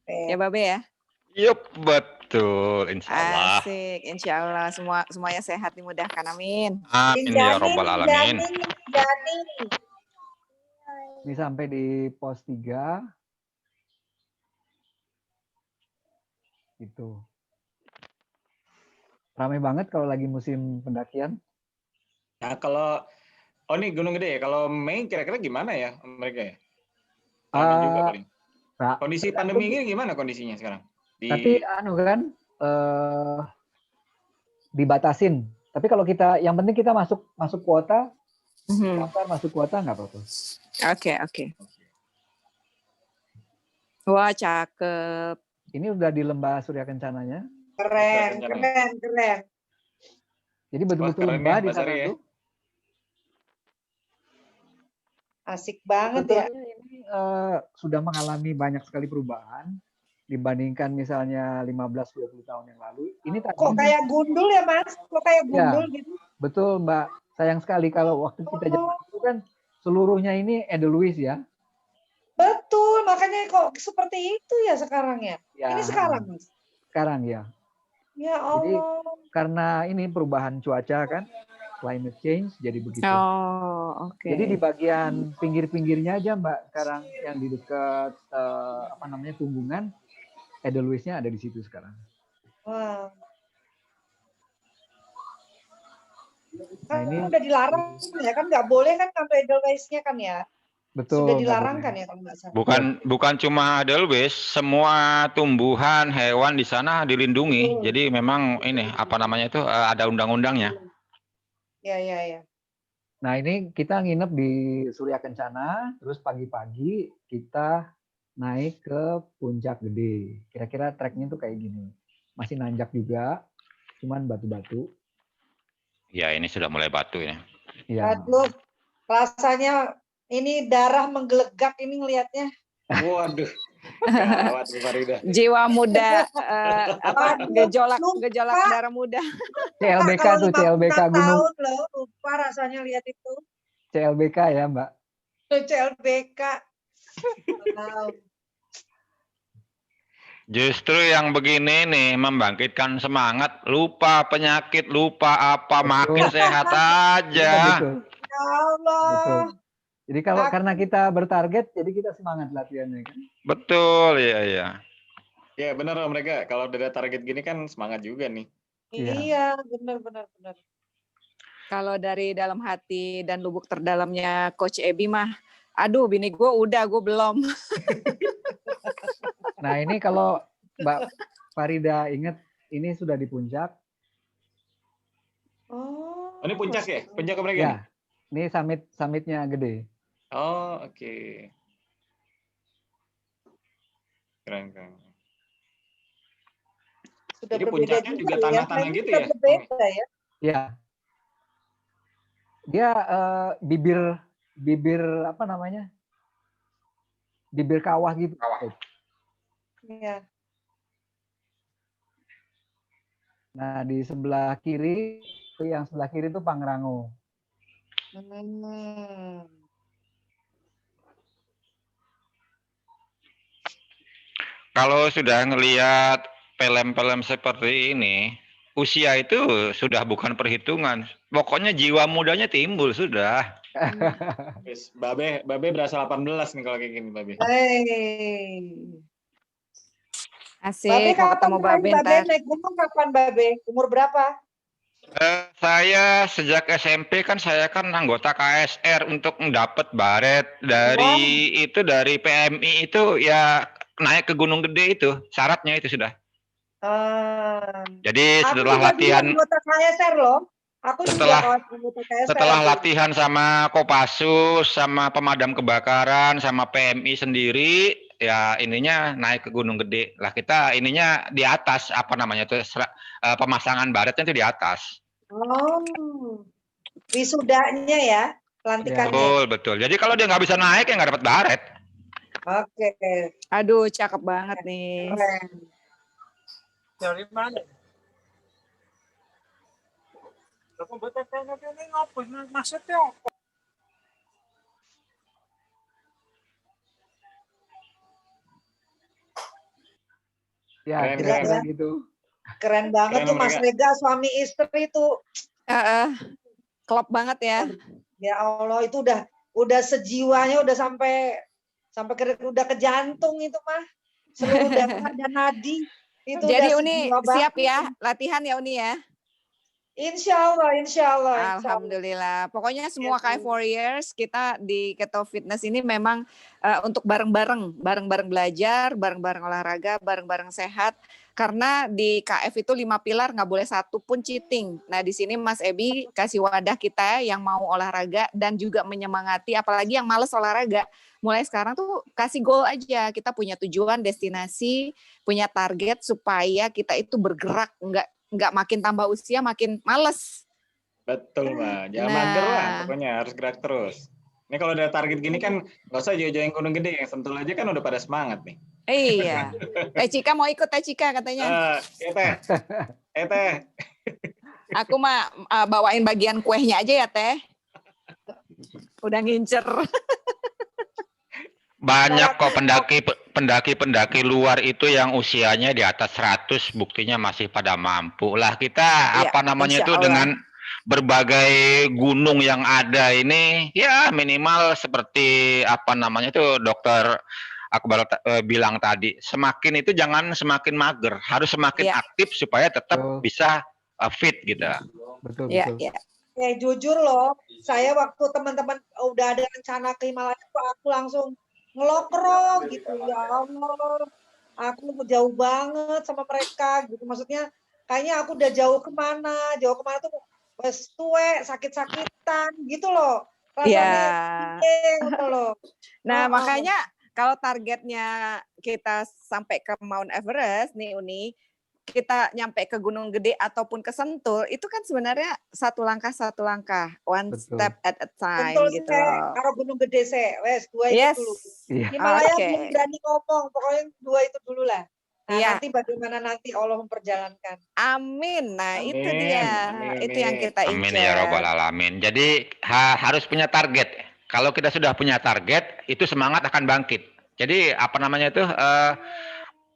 Ya Babe ya? Yup, betul, insya Allah. Asik, insya Allah semuanya sehat dimudahkan, amin. Amin ya robbal alamin. Ini sampai di pos 3. Gitu. Ramai banget kalau lagi musim pendakian. Nah kalau, ini Gunung Gede ya, kalau Mei kira-kira gimana ya mereka ya? Juga paling. Kondisi pandemi ini gimana kondisinya sekarang? Tapi dibatasin. Tapi kalau yang penting kita masuk kuota, masuk kuota nggak apa-apa. Oke. Wah, cakep. Ini udah di lembah Surya Kencananya. Keren. Jadi betul-betul lembah di sana tuh. Asik banget ya. Ini sudah mengalami banyak sekali perubahan dibandingkan misalnya 15-20 tahun yang lalu. Ini kok kayak gundul ya, Mas? Kok kayak gundul gitu? Betul, Mbak. Sayang sekali kalau waktu kita zaman itu kan seluruhnya ini Edelweiss ya. Betul, makanya kok seperti itu ya sekarang ya. Ini sekarang, Mas? Sekarang ya. Ya Allah. Jadi karena ini perubahan cuaca kan, climate change jadi begitu. Jadi di bagian pinggir-pinggirnya aja Mbak sekarang yang di dekat Tunggungan, Edelweiss-nya ada di situ sekarang. Wow. Kan ini udah dilarang ya kan, nggak boleh kan sampai Edelweiss-nya kan ya. betul Sudah nggak dilarang boleh. kan ya kalau nggak salah. Bukan cuma Edelweiss, semua tumbuhan, hewan di sana dilindungi. Betul. Jadi memang ini apa namanya itu ada undang-undangnya. Ya. Nah ini kita nginep di Surya Kencana, terus pagi-pagi kita naik ke Puncak Gede. Kira-kira treknya tuh kayak gini. Masih nanjak juga, cuman batu-batu. Ya ini sudah mulai batu ya. Iya. Aduh, rasanya ini darah menggelegak ini ngelihatnya. Waduh, gawat Bu Farida. Jiwa muda Waduh, gejolak lupa. darah muda. CLBK Kalau tuh, 56 CLBK Gunung. tahun loh, lupa rasanya lihat itu. CLBK ya Mbak. CLBK. Wow. Justru yang begini nih membangkitkan semangat, lupa penyakit, lupa apa, Betul. makin sehat Iya, aja. betul. Ya Allah. Betul. Jadi kalau Aku- karena kita bertarget, jadi kita semangat latihannya kan. Betul, ya. Ya benar mereka kalau udah ada target gini kan semangat juga nih. Iya, benar. Kalau dari dalam hati dan lubuk terdalamnya Coach Ebi mah, aduh bini gue udah, gue belum. Nah ini kalau Mbak Farida ingat, ini sudah di puncak. Oh. Ini puncak ya? Puncak ke mereka nih? Ya, ini summitnya gede. Oh, oke. Sudah Keren. Jadi berbeda puncaknya juga ya. tanah-tanah Nah, ini gitu sudah ya? berbeda ya. Ya, dia bibir apa namanya? Bibir kawah gitu. Iya. Nah di sebelah kiri, yang sebelah kiri itu Pangrango. Kalau sudah ngelihat film-film seperti ini, usia itu sudah bukan perhitungan. Pokoknya jiwa mudanya timbul sudah. Wis, Babe berasa 18 nih kalau kayak gini, Babe. Asik, Babe mau kapan ketemu Babe ntar. naik gunung kapan Babe? Umur berapa? Saya sejak SMP kan saya kan anggota KSR untuk mendapat baret dari dari PMI itu ya naik ke Gunung Gede itu syaratnya itu sudah. Jadi setelah latihan anggota KSR loh. Aku setelah juga anggota KSR. Setelah latihan sama Kopassus, sama pemadam kebakaran, sama PMI sendiri, ya ininya naik ke Gunung Gede. Lah kita ininya di atas apa namanya itu pemasangan baretnya itu di atas. Oh, wisudanya ya, pelantikannya. Betul. Jadi kalau dia nggak bisa naik ya nggak dapat baret. Oke. Aduh, cakep banget nih. Keren. Dari mana? Aku bertanya ini ngopo maksudnya apa? Ya, Keren. gitu. Keren banget Keren tuh Mas mereka. Rega, suami istri tuh. Klop banget ya. Ya Allah, itu udah sejiwanya udah sampai udah ke jantung itu mah. Seluruh darah dan nadi itu. Jadi udah Uni sejiwa siap banget. ya latihan ya Uni ya. Insya Allah. Alhamdulillah. Pokoknya semua KF Warriors kita di Keto Fitness ini memang untuk bareng-bareng belajar, bareng-bareng olahraga, bareng-bareng sehat. Karena di KF itu 5 pilar nggak boleh satu pun cheating. Nah di sini Mas Ebi kasih wadah kita yang mau olahraga dan juga menyemangati, apalagi yang males olahraga. Mulai sekarang tuh kasih goal aja. Kita punya tujuan, destinasi, punya target supaya kita itu bergerak, nggak makin tambah usia makin males. Betul, Mbak. Jangan mager lah, pokoknya harus gerak terus. Ini kalau ada target gini kan nggak usah jauh-jauh yang Gunung Gede, yang Sentul aja kan udah pada semangat nih. Iya. Cika mau ikut Cika katanya. Teh. Aku mah bawain bagian kuehnya aja ya Teh. Udah ngincer. Banyak kok pendaki luar itu yang usianya di atas 100 buktinya masih pada mampu. Lah kita Ya, apa namanya itu Allah. dengan berbagai gunung yang ada ini ya minimal seperti apa namanya itu Dokter Akbar bilang tadi, semakin itu jangan semakin mager, harus semakin aktif supaya tetap bisa fit gitu. Betul. Ya. Jujur loh, saya waktu teman-teman udah ada rencana ke Himalaya, aku langsung ngelokro gitu. Ya Allah, aku jauh banget sama mereka gitu. Maksudnya kayaknya aku udah jauh kemana tuh wes tuwe, sakit-sakitan gitu loh. Rasanya gitu loh. Nah, makanya kalau targetnya kita sampai ke Mount Everest nih Uni, kita nyampe ke Gunung Gede ataupun ke Sentul, itu kan sebenarnya satu langkah, one step at a time Sentul gitu. karo Gunung Gede wes 2 itu dulu. Himalaya belum berani ngomong, pokoknya 2 itu dulu lah. Nah, nanti bagaimana nanti Allah memperjalankan. Amin. Nah, amin, itu dia. amin. Itu yang kita incar. Amin ya robbal alamin. Jadi harus punya target. Kalau kita sudah punya target, itu semangat akan bangkit. Jadi apa namanya itu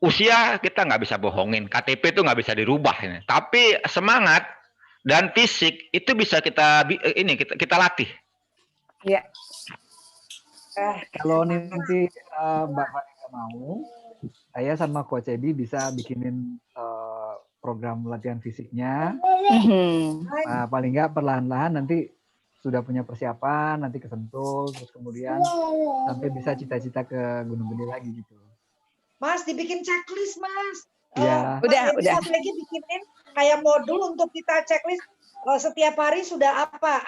usia kita nggak bisa bohongin, KTP itu nggak bisa dirubah ini. Tapi semangat dan fisik itu bisa kita latih. Iya. Kalau nanti Mbak Farida mau, saya sama Coach Edi bisa bikinin program latihan fisiknya. Paling nggak perlahan-lahan nanti sudah punya persiapan, nanti ke Sentul, terus kemudian sampai bisa cita-cita ke Gunung Gede lagi gitu. Mas, dibikin checklist, Mas. Iya. Udah. Mas lagi bikinin kayak modul untuk kita checklist setiap hari sudah apa.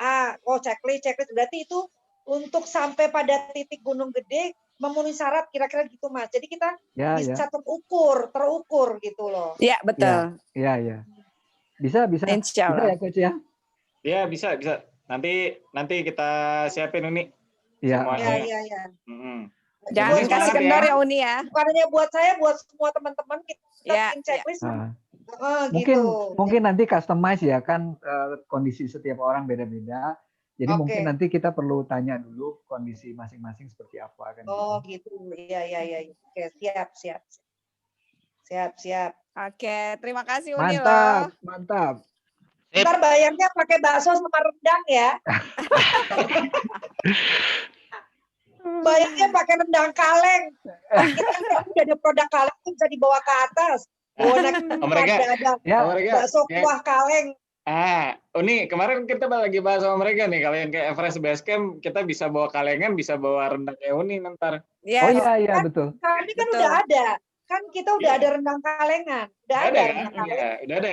Checklist. Berarti itu untuk sampai pada titik Gunung Gede memenuhi syarat kira-kira gitu, Mas. Jadi kita bisa terukur gitu loh. Iya, betul. Iya. Bisa. Insya Allah. Bisa ya, Coach ya? Iya, bisa. Nanti kita siapin Uni. Iya. Iya. Jangan kasih kendor ya Uni ya. Bukan hanya buat saya, buat semua teman-teman kita bikin checklist. Mungkin nanti customize ya kan, kondisi setiap orang beda-beda. Jadi mungkin nanti kita perlu tanya dulu kondisi masing-masing seperti apa kan. Gitu. Iya. Oke, siap. Oke, terima kasih Uni loh. Mantap. Ntar bayarnya pakai bakso sama rendang ya. Bayarnya pakai rendang kaleng. Kita udah ada produk kaleng bisa dibawa ke atas. Ada bakso kuah kaleng. Uni, kemarin kita lagi bahas sama mereka nih, kalau yang kayak Everest Base Camp, kita bisa bawa kalengan, bisa bawa rendang kayak Uni ntar. Oh iya, betul. Kami kan udah ada. Kan kita udah ada rendang kalengan. Udah ada rendang kaleng. Udah ada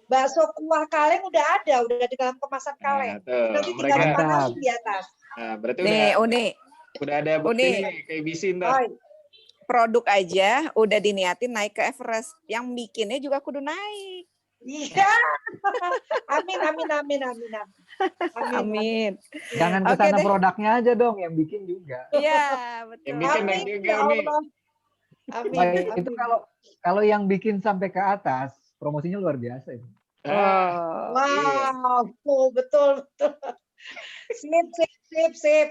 bakso kuah kaleng udah ada, udah di dalam kemasan kaleng. Nanti tinggal dipanasin di atas. Nah, berarti Uni. Udah ada bukti nih, kayak bisi ntar. Produk aja udah diniatin naik ke Everest. Yang bikinnya juga kudu naik. Iya. Amin. Jangan kesana produknya aja dong, yang bikin juga. Iya, betul. Yang bikin naik juga nih. Amin. Itu kalau yang bikin sampai ke atas, promosinya luar biasa itu. Wow, betul. Sip.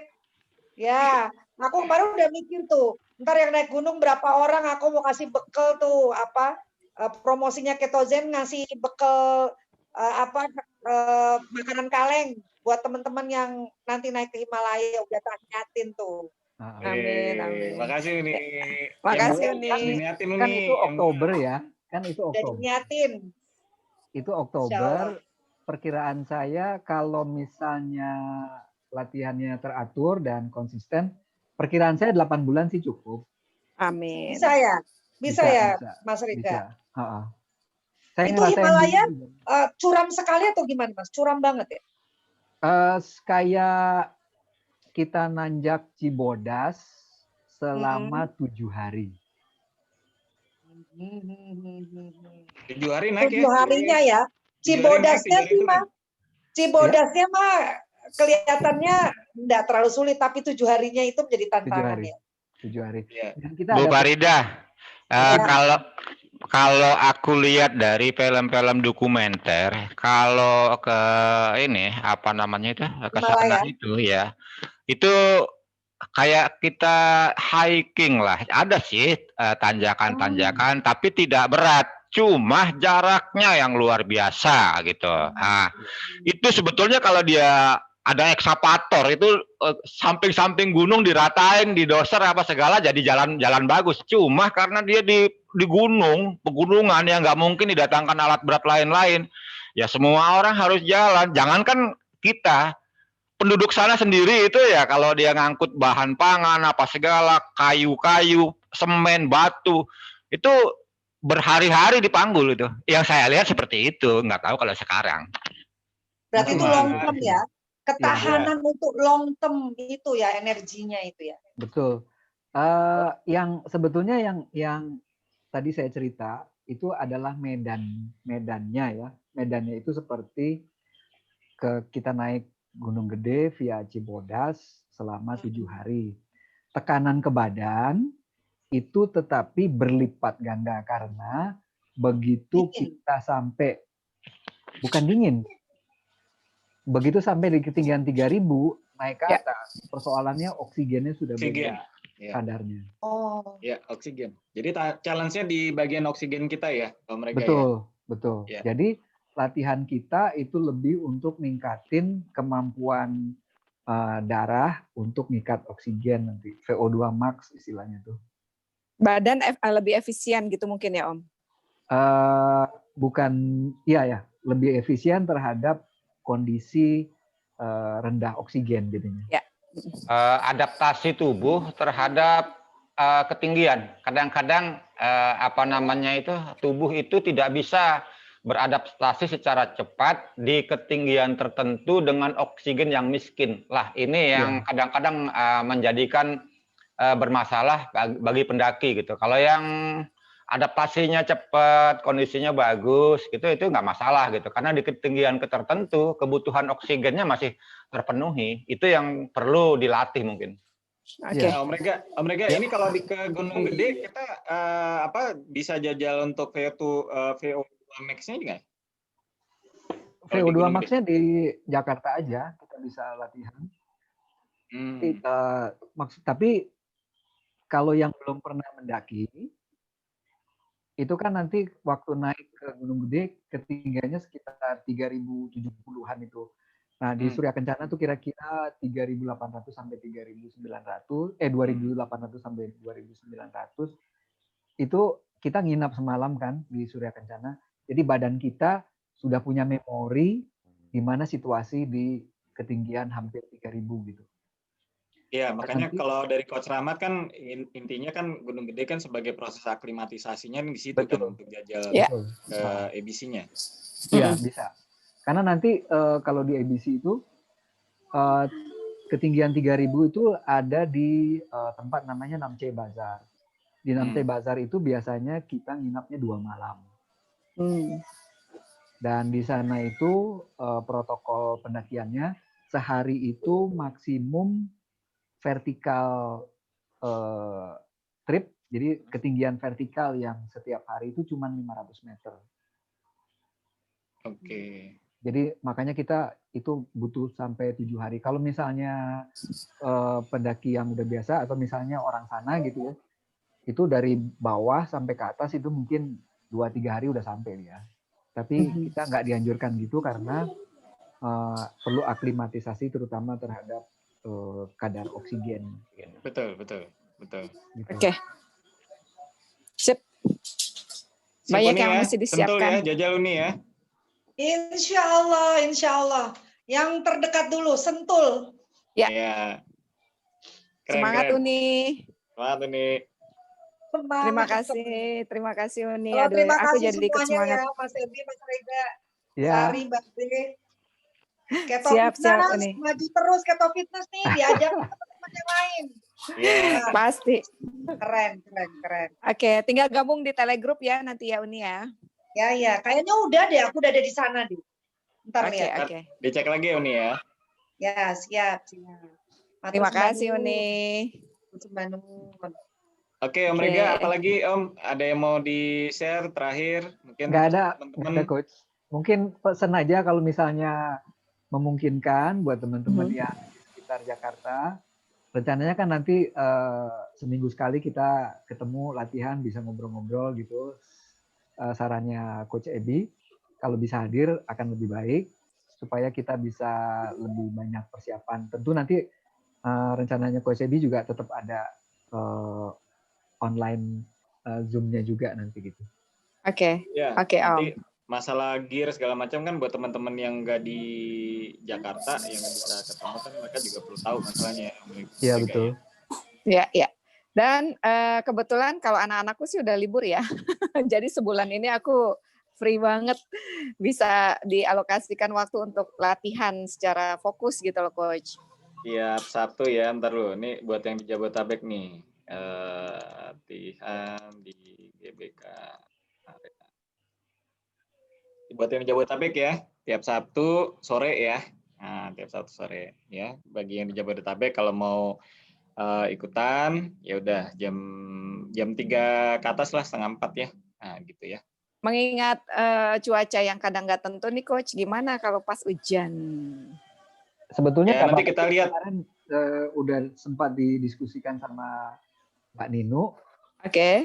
Ya, aku kemarin udah mikir tuh, ntar yang naik gunung berapa orang, aku mau kasih bekal tuh, promosinya Ketozen ngasih bekal makanan kaleng buat teman-teman yang nanti naik ke Himalaya, udah tak niatin tuh. Amin. Makasih Uni. Kan itu Oktober ya. Kan itu Oktober. Udah diniatin. Itu Oktober. Perkiraan saya kalau misalnya latihannya teratur dan konsisten, perkiraan saya 8 bulan sih cukup. Amin. Bisa ya, Mas Rika. Itu Himalaya curam sekali atau gimana, Mas? Curam banget ya? Kayak kita nanjak Cibodas selama 7 hari. 7 hari naik 7 harinya ya. Cibodasnya mah kelihatannya enggak terlalu sulit, tapi 7 harinya itu menjadi tantangan ya. 7 hari. Dan kita Bu Farida, kalau aku lihat dari film-film dokumenter, kalau ke ini apa namanya itu ke sana itu ya, itu kayak kita hiking lah. Ada sih tanjakan-tanjakan, tapi tidak berat. Cuma jaraknya yang luar biasa gitu. Nah, itu sebetulnya kalau dia ada ekskavator itu samping-samping gunung diratain, didoser apa segala jadi jalan bagus. Cuma karena dia di gunung, pegunungan yang nggak mungkin didatangkan alat berat lain-lain. Ya semua orang harus jalan. Jangankan kita, penduduk sana sendiri itu ya kalau dia ngangkut bahan pangan apa segala, kayu-kayu, semen, batu, itu berhari-hari dipanggul itu. Yang saya lihat seperti itu, nggak tahu kalau sekarang. Berarti itu Sama. long term ya. Ketahanan Iya. untuk long term itu ya energinya itu ya. Betul. Yang sebetulnya yang tadi saya cerita itu adalah medannya ya. Medannya itu seperti kita naik Gunung Gede via Cibodas selama 7 hari. Tekanan ke badan itu tetapi berlipat ganda karena begitu Dingin. kita sampai, bukan dingin, begitu sampai di ketinggian 3000 naik ke Ya. atas, persoalannya oksigennya sudah Oksigen. beda Ya. kadarnya. Oh. Ya, oksigen. Jadi challenge-nya di bagian oksigen kita ya, kalau mereka Betul, ya. betul. Ya. Jadi latihan kita itu lebih untuk ningkatin kemampuan darah untuk ngikat oksigen nanti, VO2 max istilahnya tuh. Badan lebih efisien gitu mungkin ya Om? Bukan, iya ya, lebih efisien terhadap kondisi rendah oksigen jadinya. Ya. Adaptasi tubuh terhadap ketinggian. Kadang-kadang tubuh itu tidak bisa beradaptasi secara cepat di ketinggian tertentu dengan oksigen yang miskin. Lah ini yang kadang-kadang menjadikan bermasalah bagi pendaki gitu. Kalau yang adaptasinya cepat, kondisinya bagus, itu nggak masalah gitu. Karena di ketinggian tertentu kebutuhan oksigennya masih terpenuhi. Itu yang perlu dilatih mungkin. Oke. Nah, mereka ini kalau ke Gunung Gede kita bisa jajal untuk VO2 max-nya nggak? VO2 max-nya di Jakarta aja kita bisa latihan. Tapi kalau yang belum pernah mendaki, itu kan nanti waktu naik ke Gunung Gede ketinggiannya sekitar 3070-an itu. Nah, di Surya Kencana tuh kira-kira 3800 sampai 3900, 2800 sampai 2900. Itu kita nginap semalam kan di Surya Kencana. Jadi badan kita sudah punya memori di mana situasi di ketinggian hampir 3000 gitu. Ya, makanya kalau dari Coach Rahmat kan intinya kan Gunung Gede kan sebagai proses aklimatisasinya di situ. Betul. Kan untuk jajal ke ABC-nya. Iya, bisa. Karena nanti kalau di ABC itu ketinggian 3000 itu ada di tempat namanya Namche Bazar. Di Namche Bazar itu biasanya kita nginapnya 2 malam. Dan di sana itu protokol pendakiannya sehari itu maksimum vertikal trip, jadi ketinggian vertikal yang setiap hari itu cuma 500 meter. Oke. Jadi makanya kita itu butuh sampai 7 hari. Kalau misalnya pendaki yang udah biasa atau misalnya orang sana gitu ya, itu dari bawah sampai ke atas itu mungkin 2-3 hari udah sampai ya. Tapi kita nggak dianjurkan gitu karena perlu aklimatisasi terutama terhadap kadar oksigen. Betul. Gitu. Oke. Sip. Banyak yang mesti disiapkan. Sentul ya, jajal Uni ya. Insya Allah. Yang terdekat dulu, Sentul. Ya. Semangat Uni. Semangat Uni. Terima kasih Uni. Aduh, terima aku kasih jadi ikut semangat. ya, Mas Ebi, Mas Rega, Ya. Sari, Mbak Be. Keto Siap Fitness, Uni. maju terus Keto Fitness nih, diajak teman-teman yang lain. Yeah. Pasti. Keren. Oke, tinggal gabung di telegroup ya nanti ya Uni ya. Ya, kayaknya udah deh, aku udah ada di sana deh. Ntar lihat. Oke. Dicek lagi ya Uni ya. Ya, siap. Terima kasih Uni. Oke, Om Rega, apalagi Om, ada yang mau di-share terakhir? Mungkin nggak ada Coach. Mungkin pesan aja kalau misalnya memungkinkan buat teman-teman yang di sekitar Jakarta. Rencananya kan nanti seminggu sekali kita ketemu latihan, bisa ngobrol-ngobrol gitu. Sarannya Coach Ebi, kalau bisa hadir akan lebih baik supaya kita bisa lebih banyak persiapan. Tentu nanti rencananya Coach Ebi juga tetap ada online Zoom-nya juga nanti gitu. Oke, Om. masalah gear segala macam kan buat teman-teman yang nggak di Jakarta yang nggak bisa ketemu kan mereka juga perlu tahu masalahnya. Iya betul. Ya, ya. Dan kebetulan kalau anak-anakku sih udah libur ya. Jadi sebulan ini aku free banget, bisa dialokasikan waktu untuk latihan secara fokus gitu loh, Coach. Iya, Sabtu ya, ntar lu. Ini buat yang di Jabodetabek nih, latihan di GBK. Buat yang di Jabodetabek ya, tiap Sabtu sore ya. Nah, tiap Sabtu sore ya. Bagi yang di Jabodetabek kalau mau ikutan, ya udah jam 3 ke atas lah, setengah 4 ya. Nah, gitu ya. Mengingat cuaca yang kadang nggak tentu nih, Coach, gimana kalau pas hujan? Sebetulnya Ya, nanti kita lihat. Kemarin udah sempat didiskusikan sama Mbak Nino. Oke.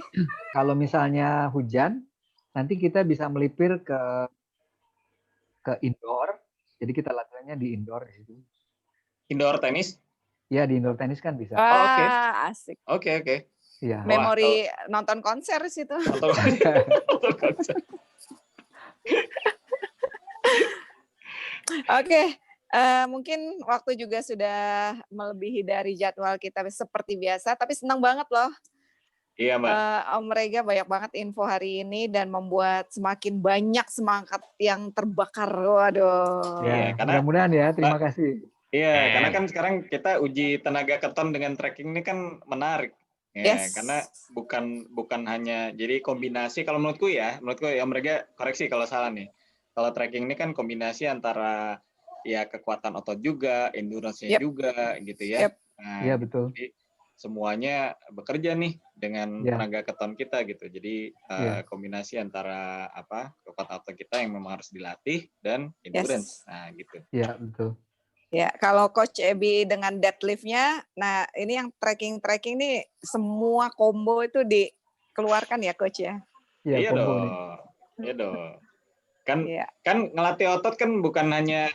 Kalau misalnya hujan, nanti kita bisa melipir ke indoor. Jadi kita latihannya di indoor di situ. Indoor tenis? Ya, di indoor tenis kan bisa. Oh, oke. Asik. Oke. Iya. Memori nonton konser situ. Nonton konser. Oke. Mungkin waktu juga sudah melebihi dari jadwal kita seperti biasa, tapi senang banget loh. Iya, Mbak. Om Rega banyak banget info hari ini dan membuat semakin banyak semangat yang terbakar. Waduh. Ya, mudah-mudahan ya. Terima kasih. Iya, karena kan sekarang kita uji tenaga keton dengan trekking ini kan menarik. Ya, Yes. Karena bukan hanya jadi kombinasi kalau menurutku ya Om Rega koreksi kalau salah nih. Kalau trekking ini kan kombinasi antara ya kekuatan otot juga, endurance-nya juga gitu ya. Nah, Iya, betul. Jadi semuanya bekerja nih dengan tenaga keton kita gitu. Jadi kombinasi antara kekuatan otot kita yang memang harus dilatih dan endurance. Nah, gitu. Iya, betul. Ya, kalau Coach Ebi dengan deadlift-nya, nah ini yang trekking nih semua combo itu dikeluarkan ya, Coach ya? Iya dong. Iya dong. Kan ngelatih otot kan bukan hanya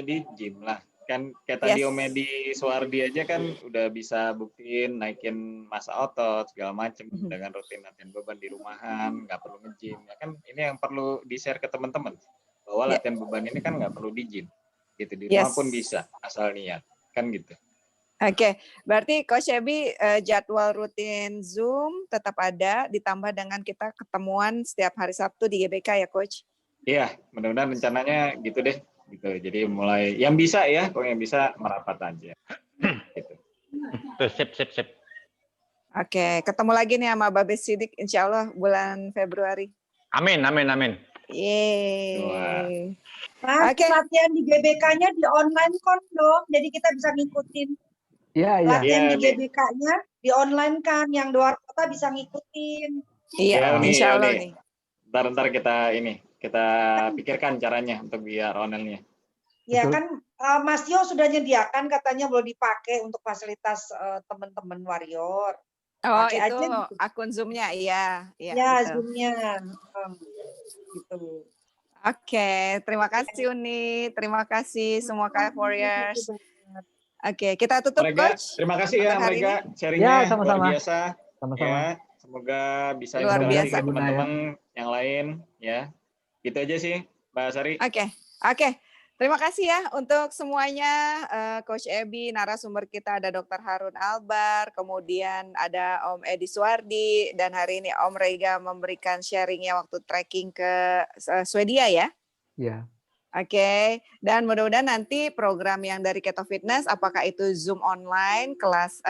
di gym lah. Kan kayak tadi Om Edi Suwardi aja kan udah bisa buktiin naikin massa otot segala macam dengan rutin latihan beban di rumahan, nggak perlu nge-gym. Ya kan ini yang perlu di-share ke teman-teman bahwa latihan beban ini kan nggak perlu di gym. Gitu di rumah pun bisa asal niat. Kan gitu. Oke, berarti Coach Ebi jadwal rutin Zoom tetap ada ditambah dengan kita ketemuan setiap hari Sabtu di GBK ya, Coach? Iya, mudah-mudahan rencananya gitu deh. Gitu. Jadi mulai yang bisa ya, kalau yang bisa merapat aja. Gitu. Sip. Oke, ketemu lagi nih sama Babes Sidik insya Allah bulan Februari. Amin. Yeay. Mas, latihan di GBK-nya di online kan dong, jadi kita bisa ngikutin. Iya. Latihan di GBK-nya di online kan, yang luar kota bisa ngikutin. Iya, insya Allah nih. Ntar kita pikirkan caranya untuk biar online-nya. Ya kan Mas Tio sudah nyediakan katanya boleh dipakai untuk fasilitas teman-teman warrior. Oh, Pakai itu aja gitu. akun Zoom-nya, iya. Ya, Zoom-nya. Gitu. Oke, terima kasih Uni, terima kasih semua KF Warriors. Oke, kita tutup Coach. Terima kasih ya Mereka sharingnya luar biasa. Sama-sama. Ya, semoga bisa luar biasa ke teman-teman yang lain ya. Gitu aja sih, Mbak Sari. Oke. Terima kasih ya untuk semuanya, Coach Ebi, narasumber kita ada Dr. Harun Albar, kemudian ada Om Edi Suwardi, dan hari ini Om Rega memberikan sharingnya waktu trekking ke Swedia ya? Iya. Oke, dan mudah-mudahan nanti program yang dari Keto Fitness, apakah itu Zoom online, kelas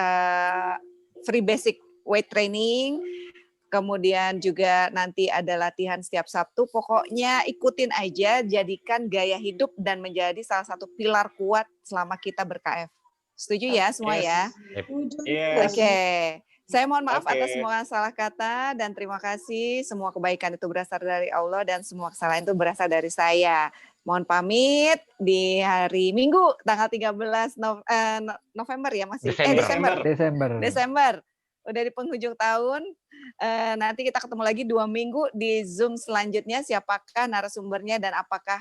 free basic weight training, kemudian juga nanti ada latihan setiap Sabtu, pokoknya ikutin aja, jadikan gaya hidup dan menjadi salah satu pilar kuat selama kita ber-KF. Setuju ya semua ya? Oke. Saya mohon maaf atas semua salah kata dan terima kasih. Semua kebaikan itu berasal dari Allah dan semua kesalahan itu berasal dari saya. Mohon pamit di hari Minggu tanggal 13 November ya masih. Desember. Udah di penghujung tahun. Nanti kita ketemu lagi 2 minggu di Zoom selanjutnya. Siapakah narasumbernya dan apakah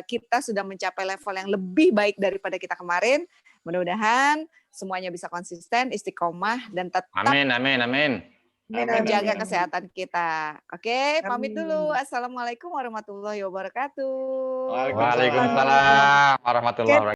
kita sudah mencapai level yang lebih baik daripada kita kemarin. Mudah-mudahan semuanya bisa konsisten, istiqomah dan tetap. Amin. menjaga amin. kesehatan kita. Oke, pamit dulu. Amin. Assalamualaikum warahmatullahi wabarakatuh. Waalaikumsalam. Waalaikumsalam warahmatullahi wabarakatuh.